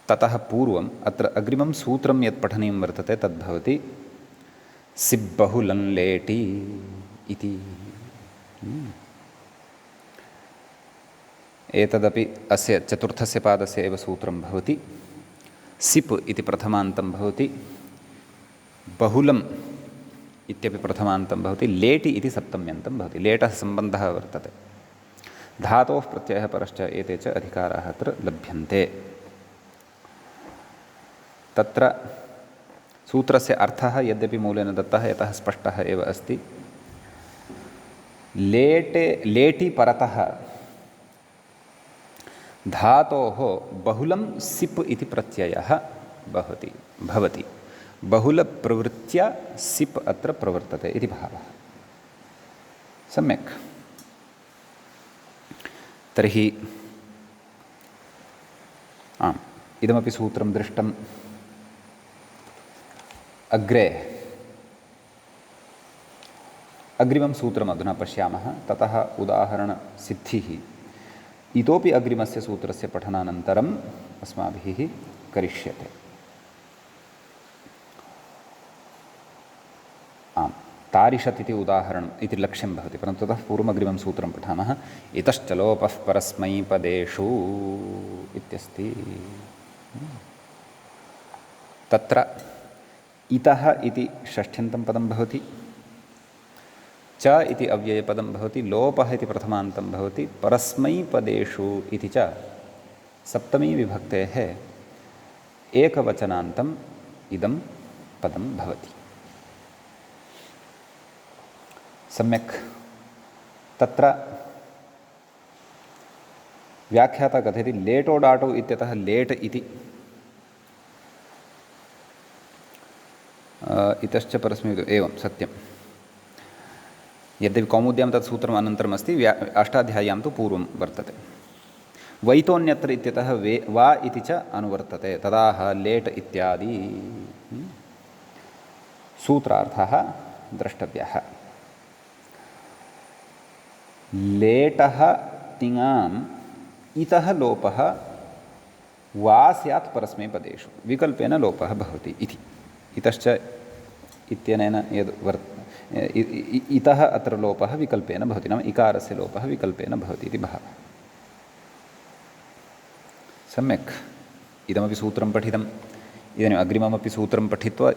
ततः पूर्वम् अत्र अग्रिमं सूत्रं यत् पठनीयं वर्तते तद्भवति सिब्बहुलं लेटि इति। एतदपि अस्य चतुर्थस्य पादस्य एव सूत्रं भवति। सिप् इति प्रथमान्तं भवति, बहुलम् इत्यपि प्रथमान्तं भवति, लेटि इति सप्तम्यन्तं भवति। लेटः सम्बन्धः वर्तते। धातोः प्रत्ययः परश्च एते च अधिकाराः अत्र लभ्यन्ते। तत्र सूत्रस्य अर्थः यद्यपि मूलेन दत्तः, यतः स्पष्टः एव अस्ति। लेटि परतः धातोः बहुलं सिप् इति प्रत्ययः भवति। बहुलप्रवृत्त्या सिप् अत्र प्रवर्तते इति भावः। सम्यक्। तर्हि इदमपि सूत्रं दृष्टम्। अग्रे अग्रिमं सूत्रम् अधुना पश्यामः। ततः उदाहरणसिद्धिः इतोपि अग्रिमस्य सूत्रस्य पठनानन्तरम् अस्माभिः करिष्यते। तारिषत् इति उदाहरणम् इति लक्ष्यं भवति, परन्तु ततः पूर्वम् अग्रिमं सूत्रं पठामः। इतश्च लोपः परस्मैपदेषु इत्यस्ति। तत्र इतः इति षष्ठ्यन्तं पदं भवति, च इति अव्ययपदं भवति, लोपः इति प्रथमान्तं भवति, परस्मैपदेषु इति च सप्तमी विभक्तेः एकवचनान्तम् इदं पदं भवति। सम्यक्। तत्र व्याख्याता कथयति लेटो डाटो इत्यतः लेट् इति, इतश्च परस्मै एवं सत्यं। यद्यपि कौमुद्यां तत् सूत्रम् अनन्तरम् अस्ति, अष्टाध्याय्यां तु पूर्वं वर्तते। वैतोऽन्यत्र इत्यतः वा इति च अनुवर्तते, तदाह लेट् इत्यादि सूत्रार्थः द्रष्टव्यः। लेटः तिङाम् इतः लोपः वा स्यात् परस्मैपदेषु, विकल्पेन लोपः भवति इति। इतश्च इत्यनेन यद् इतः अत्र लोपः विकल्पेन भवति, नाम इकारस्य लोपः विकल्पेन भवति इति भावः। सम्यक्। इदमपि सूत्रं पठितम्। इदानीम् अग्रिममपि सूत्रं पठित्वा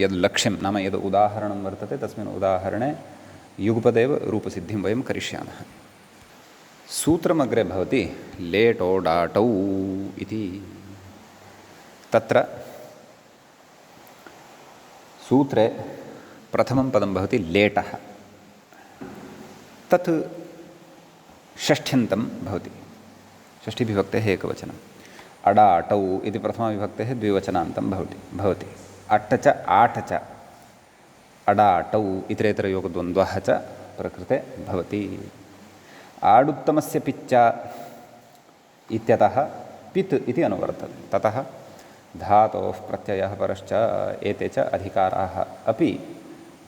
यद् लक्ष्यं नाम यद् उदाहरणं वर्तते तस्मिन् उदाहरणे युगपदेव रूपसिद्धिं वयं करिष्यामः। सूत्रमग्रे भवति लेटो डाटौ इति। तत्र सूत्रे प्रथमं पदं भवति लेटः, तत् षष्ठ्यन्तं भवति, षष्ठीविभक्तेः एकवचनम्। अडाटौ इति प्रथमाविभक्तेः द्विवचनान्तं भवति। अट् च आट् च अडाटौ इतरेतरयोगद्वन्द्वः च प्रकृते भवति। आडुत्तमस्य पिच्च इत्यतः पित् इति अनुवर्तते। ततः धातोः प्रत्ययः परश्च एते च अधिकाराः अपि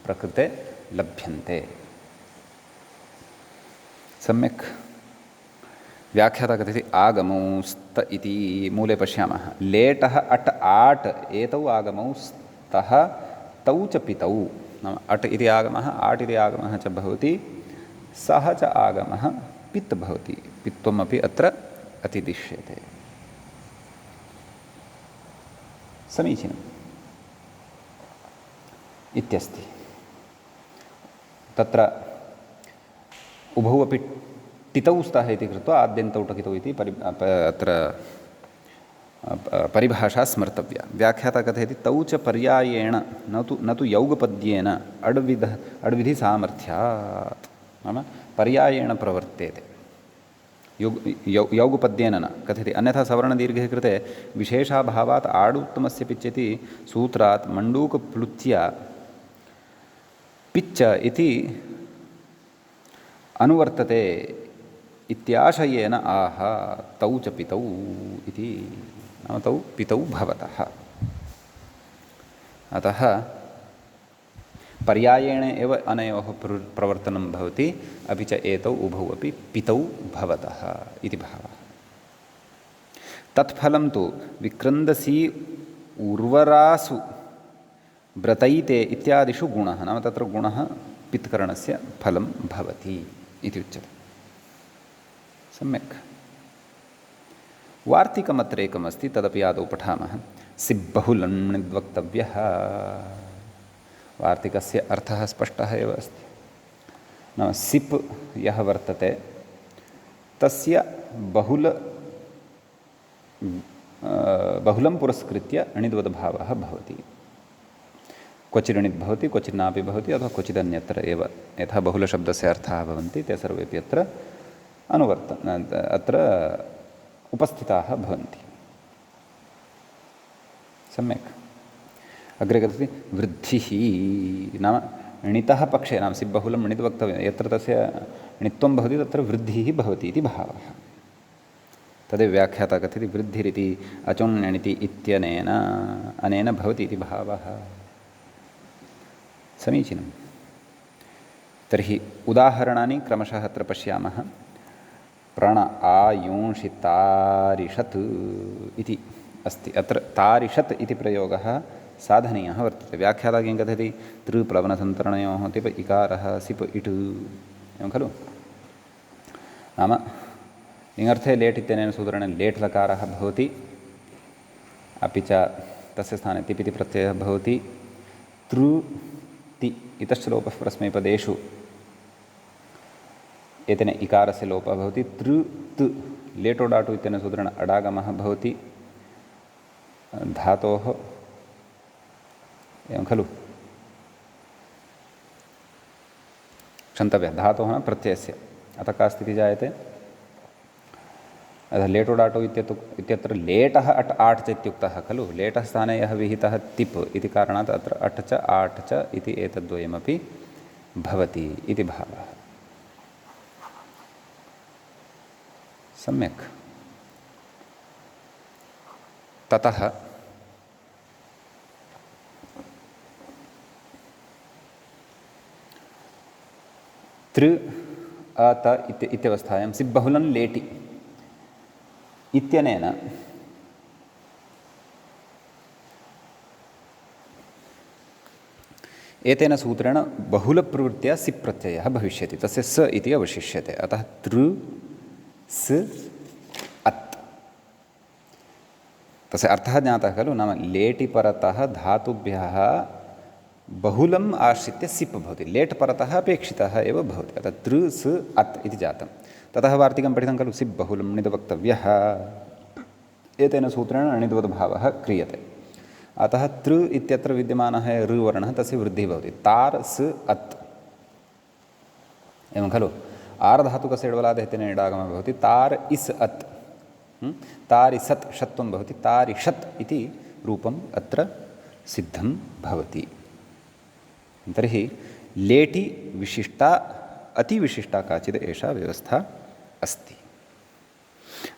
प्रकृते लभ्यन्ते। सम्यक् व्याख्याता कथयति आगमौ स्त इति। मूले पश्यामः लेटः अट् आट् एतौ आगमौ स्तः तौ च पितौ। नाम अट् इति आगमः आट् इति आगमः च भवति, सः च आगमः पित् भवति। पित्वमपि अत्र अतिदिश्यते। समीचीनम् इत्यस्ति। तत्र उभौ अपि टितौ स्तः इति कृत्वा आद्यन्तौ टकितौ इति अत्र परिभाषा स्मर्तव्या। व्याख्याता कथयति तौ च पर्यायेण न तु यौगपद्येन अड्विधिसामर्थ्यात्। नाम पर्यायेण प्रवर्तेते, यौगपद्येन न कथयति। अन्यथा सवर्णदीर्घे कृते विशेषाभावात् आडुत्तमस्य पिच् इति सूत्रात् मण्डूकप्लुत्या पिच्च इति अनुवर्तते इत्याशयेन आह तौ च पितौ इति। नाम तौ पितौ भवतः। अतः पर्यायेण एव अनयोः प्रवर्तनं भवति, अपि च एतौ उभौ अपि पितौ भवतः इति भावः। तत्फलं तु विक्रन्दसी उर्वरासु व्रतैते इत्यादिषु गुणः। नाम तत्र गुणः पित्करणस्य फलं भवति इति उच्यते। सम्यक्। वार्तिकमत्रेकमस्ति, तदपि आदौ पठामः। सिब्बहुलं णिद्वक्तव्यः। वार्तिकस्य अर्थः स्पष्टः एव अस्ति। नाम सिप् यः वर्तते तस्य बहुलं पुरस्कृत्य णिद्वद्भावः भवति। क्वचिदणित् भवति, क्वचिन्नापि भवति, अथवा क्वचिदन्यत्र एव। यथा बहुलशब्दस्य अर्थाः भवन्ति ते सर्वेपि अत्र अत्र उपस्थिताः भवन्ति। सम्यक्। अग्रे कथति वृद्धिः। नाम णितः पक्षे, नाम सिब्बहुलं णित् वक्तव्यं, यत्र तस्य णित्वं भवति तत्र वृद्धिः भवति इति भावः। तदेव व्याख्याता कथयति वृद्धिरिति अचुण्यणिति इत्यनेन अनेन भवति इति भावः। समीचीनं। तर्हि उदाहरणानि क्रमशः अत्र पश्यामः। प्रण आयुंषितारिषत् इति अस्ति। अत्र तारिषत् इति प्रयोगः साधनीयः वर्तते। व्याख्याता किं कथयति तृप्लवनसन्तरणयोः तिप इकारः सिप् इट् एवं खलु। नाम लिङर्थे लेट् इत्यनेन सूत्रेण लेट् लकारः भवति, अपि च तस्य स्थाने तिप् इति प्रत्ययः भवति। तृ ति इतश्च लोपः परस्मैपदेषु एतेन इकारस्य लोपः भवति। तृ तु लेटो डाटु इत्यनेन सूत्रेण अडागमः भवति धातोः, एवं खलु। क्षन्तव्यः, धातोः न प्रत्ययस्य। अतः का स्थितिः जायते। अतः लेटो डाटो इत्यत्र लेटः अट् आट् च इत्युक्तः खलु। लेटः स्थाने यः विहितः तिप् इति कारणात् अत्र अट् च आट् च इति एतद्वयमपि भवति इति भावः। सम्यक्। ततः तृ अत इत्यवस्थायां सिब्बहुलं लेटि इत्यनेन एतेन सूत्रेण बहुलप्रवृत्त्या सिप् प्रत्ययः भविष्यति, तस्य स इति अवशिष्यते। अतः तृ स् अत्। तस्य अर्थः ज्ञातः खलु, नाम लेटि परतः धातुभ्यः बहुलम् आश्रित्य सिप् भवति, लेट् परतः अपेक्षितः एव भवति, अतः तृ स् अत् इति जातं। ततः वार्तिकं पठितं खलु, सिप् बहुलं णिद्वक्तव्यः, एतेन सूत्रेण णिद्वद्भावः क्रियते। अतः तृ इत्यत्र विद्यमानः ऋवर्णः तस्य वृद्धिः भवति, तार् स् अत्, एवं खलु। आर्धातुकस्य इडवलादेः इत्यनेन इडागमः भवति, तार् इस् अत्, तारिसत् षत्वं भवति, तारिषत् इति रूपम् अत्र सिद्धं भवति। तर्हि लेटि विशिष्टा अतिविशिष्टा काचित् एषा व्यवस्था अस्ति।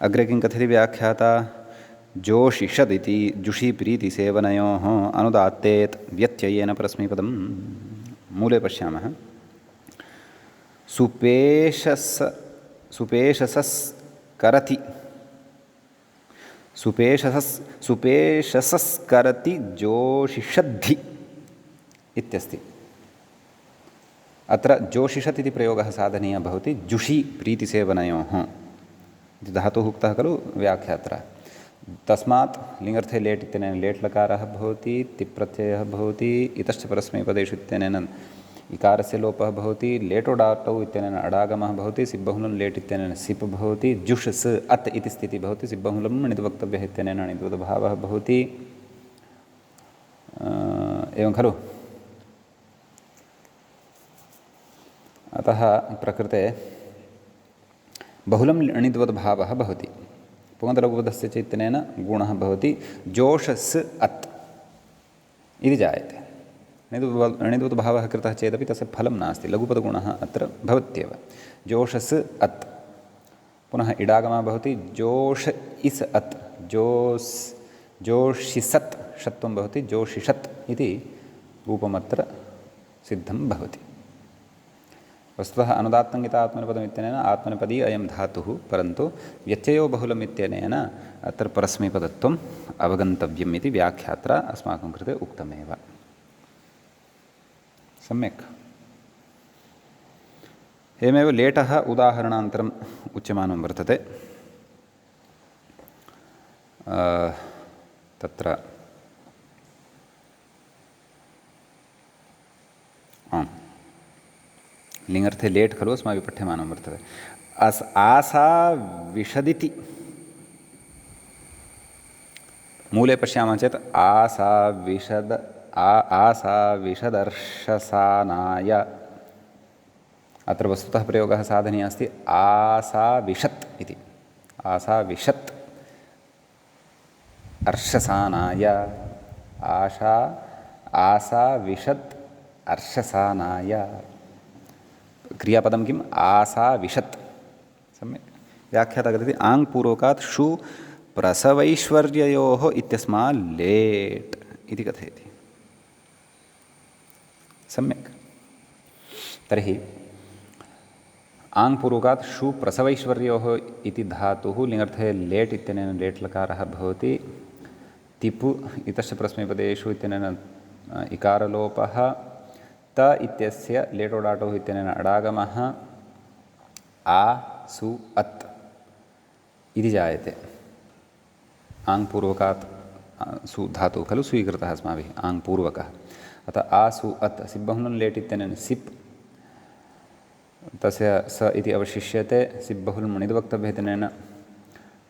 अग्रे किं कथयति व्याख्याता, जोषिषद् इति जुषि प्रीतिसेवनयोः अनुदात्तेत् व्यत्ययेन परस्मैपदं। मूले पश्यामः, सुपेशसस्करति, सुपेशसस्करति जोषिषद्धि इत्यस्ति। अत्र जोषिषत् इति प्रयोगः साधनीयः भवति जुषि प्रीतिसेवनयोः इति धातुः उक्तः खलु व्याख्यात्रा। तस्मात् लिङ्गर्थे लेट् इत्यनेन लेट् लकारः भवति, तिप्रत्ययः भवति, इतश्च परस्मैपदेषु इत्यनेन इकारस्य लोपः भवति, लेटोडाटौ इत्यनेन अडागमः भवति, सिब्बहुलं लेट् इत्यनेन सिप् भवति, जुष् स् अत् इति स्थितिः भवति, सिब्बहुलं णिद्वक्तव्यः इत्यनेन णिद्वद्भावः भवति, एवं खलु। अतः प्रकृते बहुलं णिद्वद्भावः भवति, पुगन्तलघुपदस्य च इत्यनेन गुणः भवति जोषस् अत् इति जायते। णिद्वद्भावः कृतः चेदपि तस्य फलं नास्ति, लघुपदगुणः अत्र भवत्येव। जोषस् अत्, पुनः इडागमः भवति जोष इस् अत्, जोषिसत् षत्वं भवति, जोषिषत् इति रूपमत्र सिद्धं भवति। वस्तुतः अनुदात्तङ्गिता आत्मनेपदम् इत्यनेन आत्मनेपदी अयं धातुः, परन्तु व्यत्ययो बहुलम् इत्यनेन अत्र परस्मैपदत्वम् अवगन्तव्यम् इति व्याख्यात्रा अस्माकं कृते उक्तमेव। सम्यक्। एवमेव लेटः उदाहरणान्तरम् उच्यमानं वर्तते। तत्र लिङ्गर्थे लेट् खलु अस्माभिः पठ्यमानं वर्तते। आसा विशदिति, मूले पश्यामः चेत् आसा विशदर्शसानाय, अत्र वस्तुतः प्रयोगः साधनीयः अस्ति आसा विशत् इति, आसा विशत् अर्शसानाय, आसा विशत् अर्शसानाय, क्रियापदं किम्, आसा विशत्। सम्यक् व्याख्याता वदति आङ् पूर्वकात् षु प्रसवैश्वर्ययोः इत्यस्मात् लेट् इति कथयति। सम्यक्। तर्हि आङ् पूर्वकात् षु प्रसवैश्वर्योः इति धातुः लिङ्गर्थे लेट् इत्यनेन लेट् लकारः भवति, तिप् इतश्च परस्मैपदेषु इत्यनेन इकारलोपः, त इत्यस्य लेटोडाटोः इत्यनेन अडागमः, आ सु अत् इति जायते। आङ् पूर्वकात् सु धातुः खलु स्वीकृतः अस्माभिः, आङ् पूर्वकः, अतः आ सु अत्, सिब्बहुलं लेट् इत्यनेन सिप्, तस्य स इति अवशिष्यते, सिब्बहुलं णिद्वक्तव्यः इत्यनेन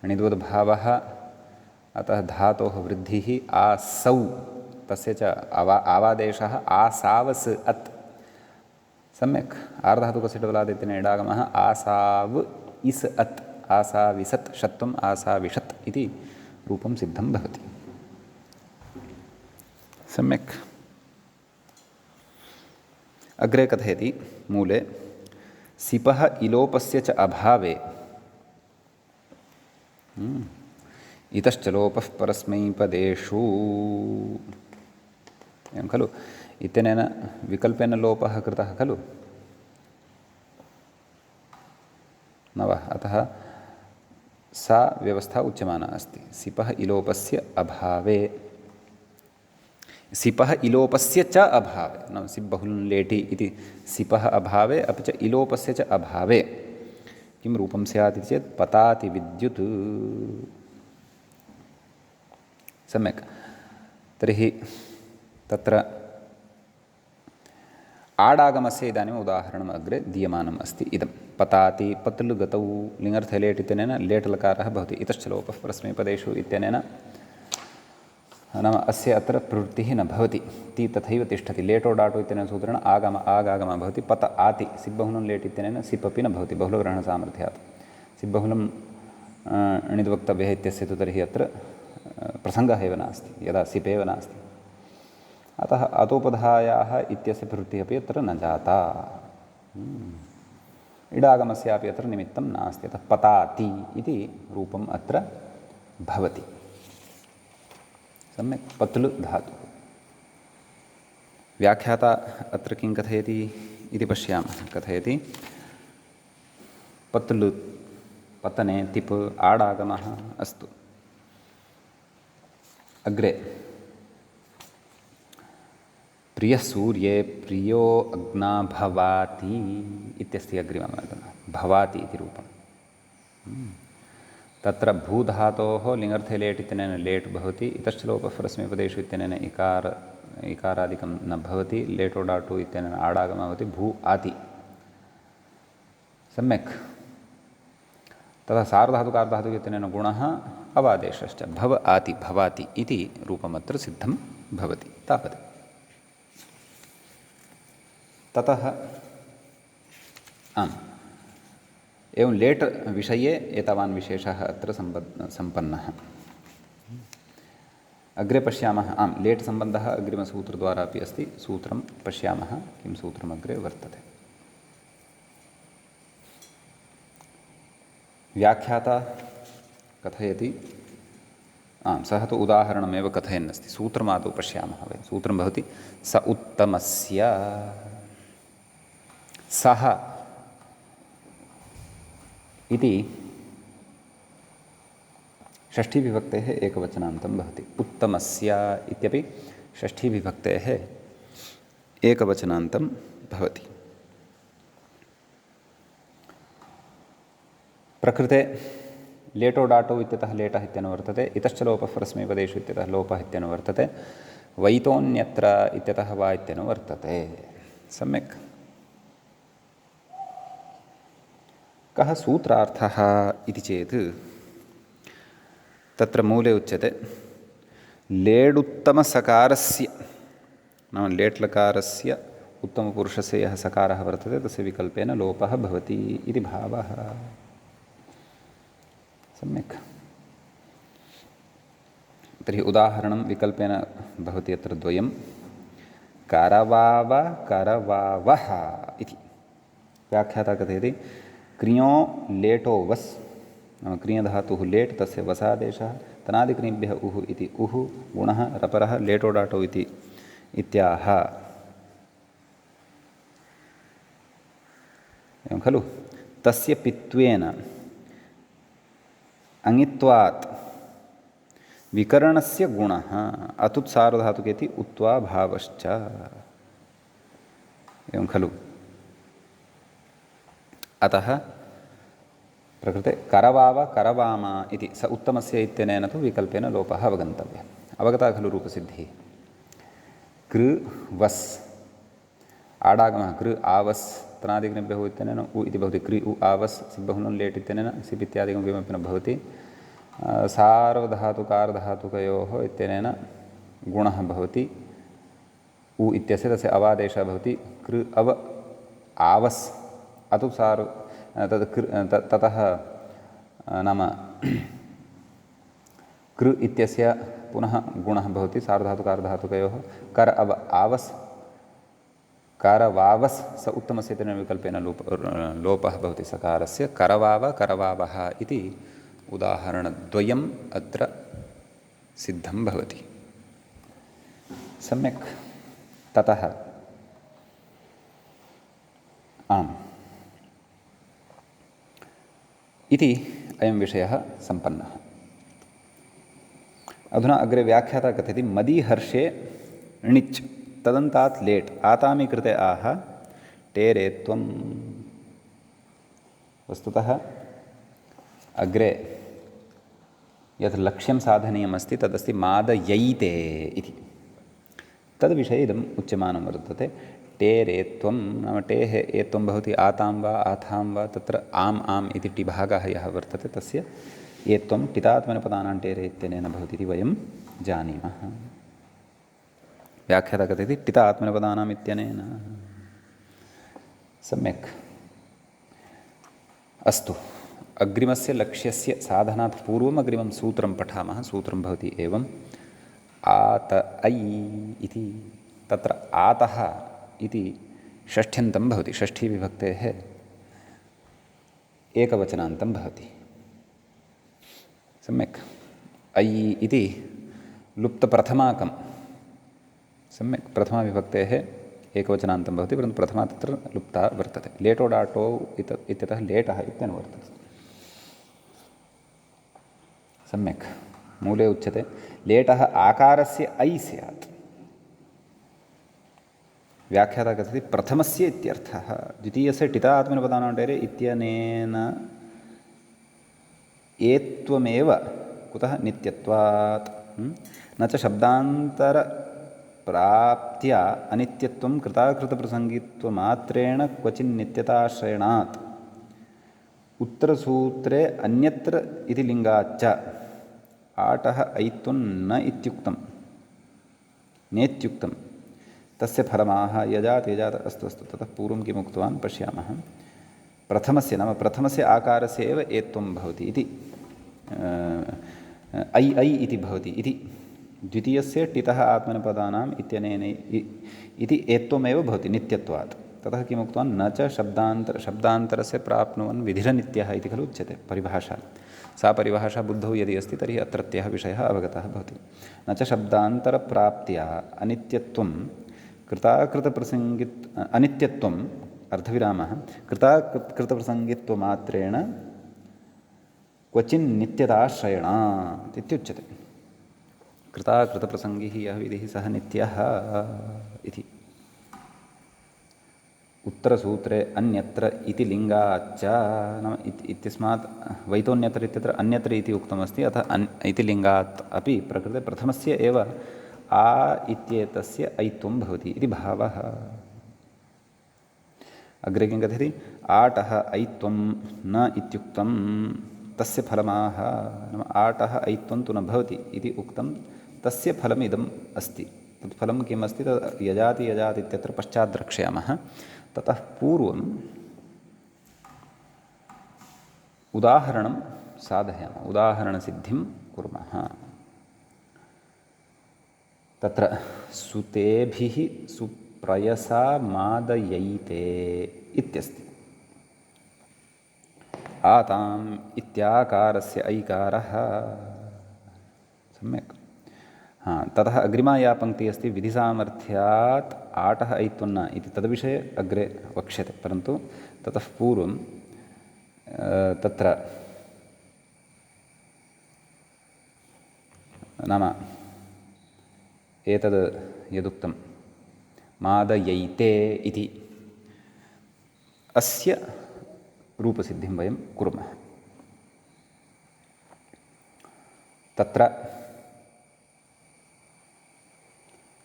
णिद्वद्भावः, अतः धातोः वृद्धिः आसौ, तस्य च आवादेशः आसावस् अत्। सम्यक्। आर्धातुकस्य डबलाद् इत्यनेन इडागमः आसाव् इस् अत्, आसाविसत् षत्वम् आसाविषत् इति रूपं सिद्धं भवति। सम्यक्। अग्रे कथयति मूले, सिपः इलोपस्य च अभावे, इतश्च लोपः परस्मैपदेषु, एवं खलु, इत्यनेन विकल्पेन लोपः कृतः खलु, न वा? अतः सा व्यवस्था उच्यमाना अस्ति, सिपः इलोपस्य अभावे, सिपः इलोपस्य च अभावे, न सिब्बहुलं लेटि इति सिपः अभावे, अपि च इलोपस्य च अभावे किं रूपं स्यात् इति चेत् पताति विद्युत् सम्यक्। तर्हि तत्र आडागमस्य इदानीम् उदाहरणम् अग्रे दीयमानम् अस्ति इदं पताति पत्लु गतौ लिङ्गर्थे लेट् इत्यनेन लेट् लकारः भवति इतश्च लोपः परस्मैपदेषु इत्यनेन नाम अस्य अत्र प्रवृत्तिः न भवति। ति तथैव तिष्ठति। लेटो डाटो इत्यनेन सूत्रेण आगम आगागमः भवति। पत आति सिब्बहुलं लेट् इत्यनेन सिप् अपि न भवति बहुलग्रहणसामर्थ्यात्। सिब्बहुलं णिद्वक्तव्यः इत्यस्य तु तर्हि अत्र प्रसङ्गः एव नास्ति यदा सिप् एव नास्ति। अतः अतोपधायाः इत्यस्य प्रवृत्तिः अपि अत्र न जाता। इडागमस्यापि अत्र निमित्तं नास्ति। अतः पताति इति रूपम् अत्र भवति। सम्यक्। पत्लु धातुः। व्याख्याता अत्र किं कथयति इति पश्यामः। कथयति पत्लु पतने तिप् आडागमः। अस्तु अग्रे प्रियसूर्ये प्रियो अग्ना भवाति इत्यस्ति अग्रिमः। भवाति इति रूपम्। तत्र भूधातोः लिङ्गर्थे लेट् इत्यनेन लेट् भवति। इतश्च लोपः परस्मैपदेषु इत्यनेन इकारादिकं न भवति। लेटो डाटु इत्यनेन आडागमः भवति। भू आति। सम्यक्। तथा सार्वधातुकार्धातुक इत्यनेन गुणः अवादेशश्च भव आति भवाति इति रूपमत्र सिद्धं भवति। तावत्। ततः आम् एवं लेट् विषये एतावान् विशेषः अत्र सम्पन्नः। अग्रे पश्यामः। आम् लेट् सम्बन्धः अग्रिमसूत्रद्वारा अपि अस्ति। सूत्रं पश्यामः किं सूत्रमग्रे वर्तते। व्याख्याता कथयति सः तु उदाहरणमेव कथयन्नस्ति। सूत्रमादौ पश्यामः वयं। सूत्रं भवति स उत्तमस्य सः इति षष्ठीविभक्तेः एकवचनान्तं भवति। उत्तमस्य इत्यपि षष्ठीविभक्तेः एकवचनान्तं भवति। प्रकृते लेटो डाटो इत्यतः लेटः इत्यनुवर्तते। इतश्च लोपः परस्मैपदेषु इत्यतः लोपः इत्यनुवर्तते। वैतोऽन्यत्र इत्यतः वा इत्यनुवर्तते। सम्यक्। कः सूत्रार्थः इति चेत् तत्र मूले उच्यते लेडुत्तमसकारस्य नाम लेट् लकारस्य उत्तमपुरुषस्य यः सकारः वर्तते तस्य विकल्पेन लोपः भवति इति भावः। सम्यक्। तर्हि उदाहरणं विकल्पेन भवति अत्र द्वयं करवाव करवावः इति। व्याख्याता कथयति क्रियो लेटो वस् नाम क्रियधातुः लेट् तस्य वसादेशः तनादिक्रियेभ्यः उः इति उः गुणः रपरः लेटो डाटो इति इत्याह। एवं खलु। तस्य पित्वेन अङित्वात् विकरणस्य गुणः अतुत् सार्वधातुकेति उत्वा भावश्च। एवं खलु। अतः प्रकृते करवाव करवाम इति स उत्तमस्य इत्यनेन तु विकल्पेन लोपः अवगन्तव्यः। अवगता खलु रूपसिद्धिः। कृ वस् आडागमः कृ आवस् तनादिग्निभ्यः इत्यनेन उ इति भवति। क्रि उ आवस् सिब्बहुलं लेट् इत्यनेन सिप् इत्यादिकं किमपि न भवति। सार्वधातुकार्धातुकयोः इत्यनेन गुणः भवति। उ इत्यस्य तस्य अवादेशः भवति। कृ अव आवस् अतु ततः नाम कृ इत्यस्य पुनः गुणः भवति सार्वधातुकार्धातुकयोः। कर अव आवस् करवावस् स उत्तमस्य इत्यनेन विकल्पेन लोपः भवति सकारस्य। करवाव करवावः इति उदाहरणद्वयम् अत्र सिद्धं भवति। सम्यक्। ततः आम् इति अयं विषयः सम्पन्नः। अधुना अग्रे व्याख्याता कथयति मदीहर्षे णिच् तदन्तात् लेट् आतामि कृते आह टेरे त्वं। वस्तुतः अग्रे यत् लक्ष्यं साधनीयमस्ति तदस्ति मादयैते इति। तद्विषये इदम् उच्यमानं वर्तते। टेरेत्वं नाम टेः एत्वं भवति आतां वा आथां वा, तत्र आम् आम् इति टिभागः यः वर्तते तस्य एत्वं टितात्मनेपदानां टेरे इत्यनेन भवति इति वयं जानीमः। व्याख्याता कथयति टित आत्मनेपदानाम् इत्यनेन। सम्यक्। अस्तु, अग्रिमस्य लक्ष्यस्य साधनात् पूर्वम् अग्रिमं सूत्रं पठामः। सूत्रं भवति एवम् आत ऐ इति। तत्र आतः इति षष्ठ्यन्तं भवति, षष्ठीविभक्तेः एकवचनान्तं भवति। सम्यक्। ऐ इति लुप्तप्रथमाकं, सम्यक्, प्रथमाविभक्तेः एकवचनान्तं भवति, परन्तु प्रथमा तत्र लुप्ता वर्तते। लेटो डाटो इत्यतः लेटः इत्यनुवर्तते। सम्यक्। मूले उच्यते लेटः आकारस्य ऐ स्यात्। व्याख्याता कथयति प्रथमस्य इत्यर्थः। द्वितीयस्य टिता आत्मनेपदानां टेरे इत्यनेन एत्वमेव कुतः नित्यत्वात् न च शब्दान्तरप्राप्त्या अनित्यत्वं कृताकृतप्रसङ्गित्वमात्रेण क्वचिन्नित्यताश्रयणात् उत्तरसूत्रे अन्यत्र इति लिङ्गाच्च आटः ऐत्वं न इत्युक्तं नेत्युक्तं तस्य फलमाह यजात् यजात्। अस्तु अस्तु, ततः पूर्वं किम् उक्तवान् पश्यामः। प्रथमस्य नाम प्रथमस्य आकारस्य एव एत्वं भवति इति, ऐ ऐ इति भवति इति। द्वितीयस्य टितः आत्मनेपदानाम् इत्यनेन इति एत्वमेव भवति नित्यत्वात्। ततः किम् उक्तवान् न च शब्दान्तरस्य प्राप्नुवन् विधिरनित्यः इति खलु उच्यते परिभाषा। सा परिभाषा बुद्धौ यदि अस्ति तर्हि अत्रत्यः विषयः अवगतः भवति। न च शब्दान्तरप्राप्त्या अनित्यत्वं अनित्यत्वम् अर्धविरामः कृताकृतप्रसङ्गित्वमात्रेण क्वचिन्नित्यताश्रयणात् इत्युच्यते। कृताकृतप्रसङ्गिः यः विधिः सः नित्यः इति। उत्तरसूत्रे अन्यत्र इति लिङ्गाच्च नाम इत्यस्मात् वैतोन्यत्र इत्यत्र अन्यत्र इति उक्तमस्ति। अतः इति लिङ्गात् अपि प्रकृते प्रथमस्य एव आ इत्येतस्य ऐत्वं भवति इति भावः। अग्रे किं कथयति आटः ऐत्वं न इत्युक्तं तस्य फलमाह नाम आटः ऐत्वं तु न भवति इति उक्तं, तस्य फलमिदम् अस्ति। तत् फलं किम् अस्ति तत् यजाति यजाति इत्यत्र पश्चात् द्रक्ष्यामः। ततः पूर्वम् उदाहरणं साधयामः, उदाहरणसिद्धिं कुर्मः। तत्र सुतेभिः सुप्रयसा मादयैते इत्यस्ति। आताम् इत्याकारस्य ऐकारः। सम्यक्। ततः अग्रिमा या पङ्क्तिः अस्ति विधिसामर्थ्यात् आटः ऐत्वं न इति, तद्विषये अग्रे वक्ष्यते। परन्तु ततः पूर्वं तत्र नाम एतद् यदुक्तं मादयैते इति, अस्य रूपसिद्धिं वयं कुर्मः। तत्र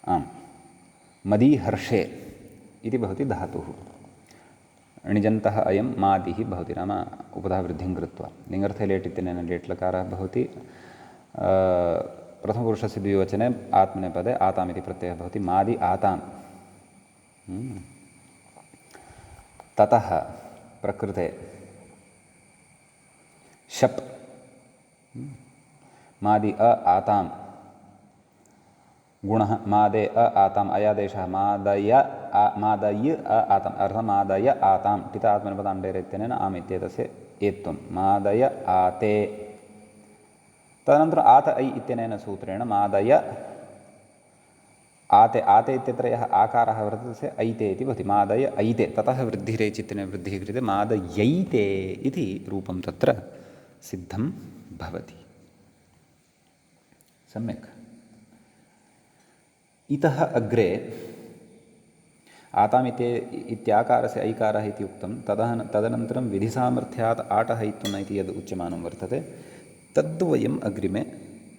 आम् मदीहर्षे इति भवति धातुः। णिजन्तः अयं मादिः भवति, नाम उपधावृद्धिं कृत्वा। लिङ्गर्थे लेट् इत्यनेन लेट् लकारः भवति। प्रथमपुरुषस्य द्विवचने आत्मनेपदे आताम् इति प्रत्ययः भवति। मादि आताम्। ततः प्रकृते शप् मादि अ आताम् गुणः मादे अ आताम् अयादेशः मादय अ आताम् अर्थात् मादय आताम् टित आत्मनेपदां टेरे इत्यनेन आम् इत्येतस्य एत्वं मादय आते। तदनन्तरम् आत ऐ इत्यनेन सूत्रेण मादय आते। आते इत्यत्र यः आकारः वर्तते तस्य ऐते इति भवति। मादय ऐते। ततः वृद्धिरेच् इत्यनेन वृद्धिः क्रियते। मादयैते इति रूपं तत्र सिद्धं भवति। सम्यक्। इतः अग्रे आतामिते इत्याकारस्य ऐकारः इति उक्तं। तदनन्तरं विधिसामर्थ्यात् आटः इत्युन्न इति यद् उच्यमानं वर्तते तद्वयम् अग्रिमे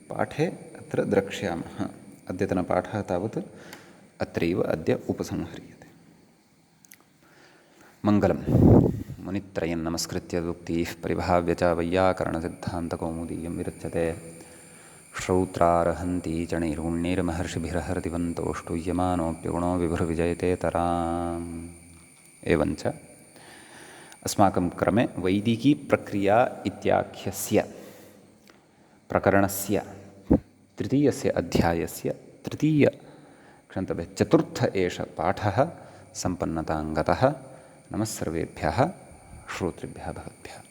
पाठे अत्र द्रक्ष्यामः। अद्यतनपाठः तावत् अत्रैव अद्य उपसंह्रियते। मङ्गलं मुनित्रयं नमस्कृत्य उक्तिः परिभाव्य च वैयाकरणसिद्धान्तकौमुदीयं विरच्यते। श्रौत्रार्हन्ति च नैर्गुण्यैर्महर्षिभिरहरतिवन्तोष्टुयमानोऽप्यगुणो विभुर्विजयते तराम्। एवञ्च अस्माकं क्रमे वैदिकीप्रक्रिया इत्याख्यस्य प्रकरणस्य तृतीयस्य अध्यायस्य चतुर्थ एष पाठः सम्पन्नतां गतः। नमः सर्वेभ्यः श्रोतृभ्यः भवद्भ्यः।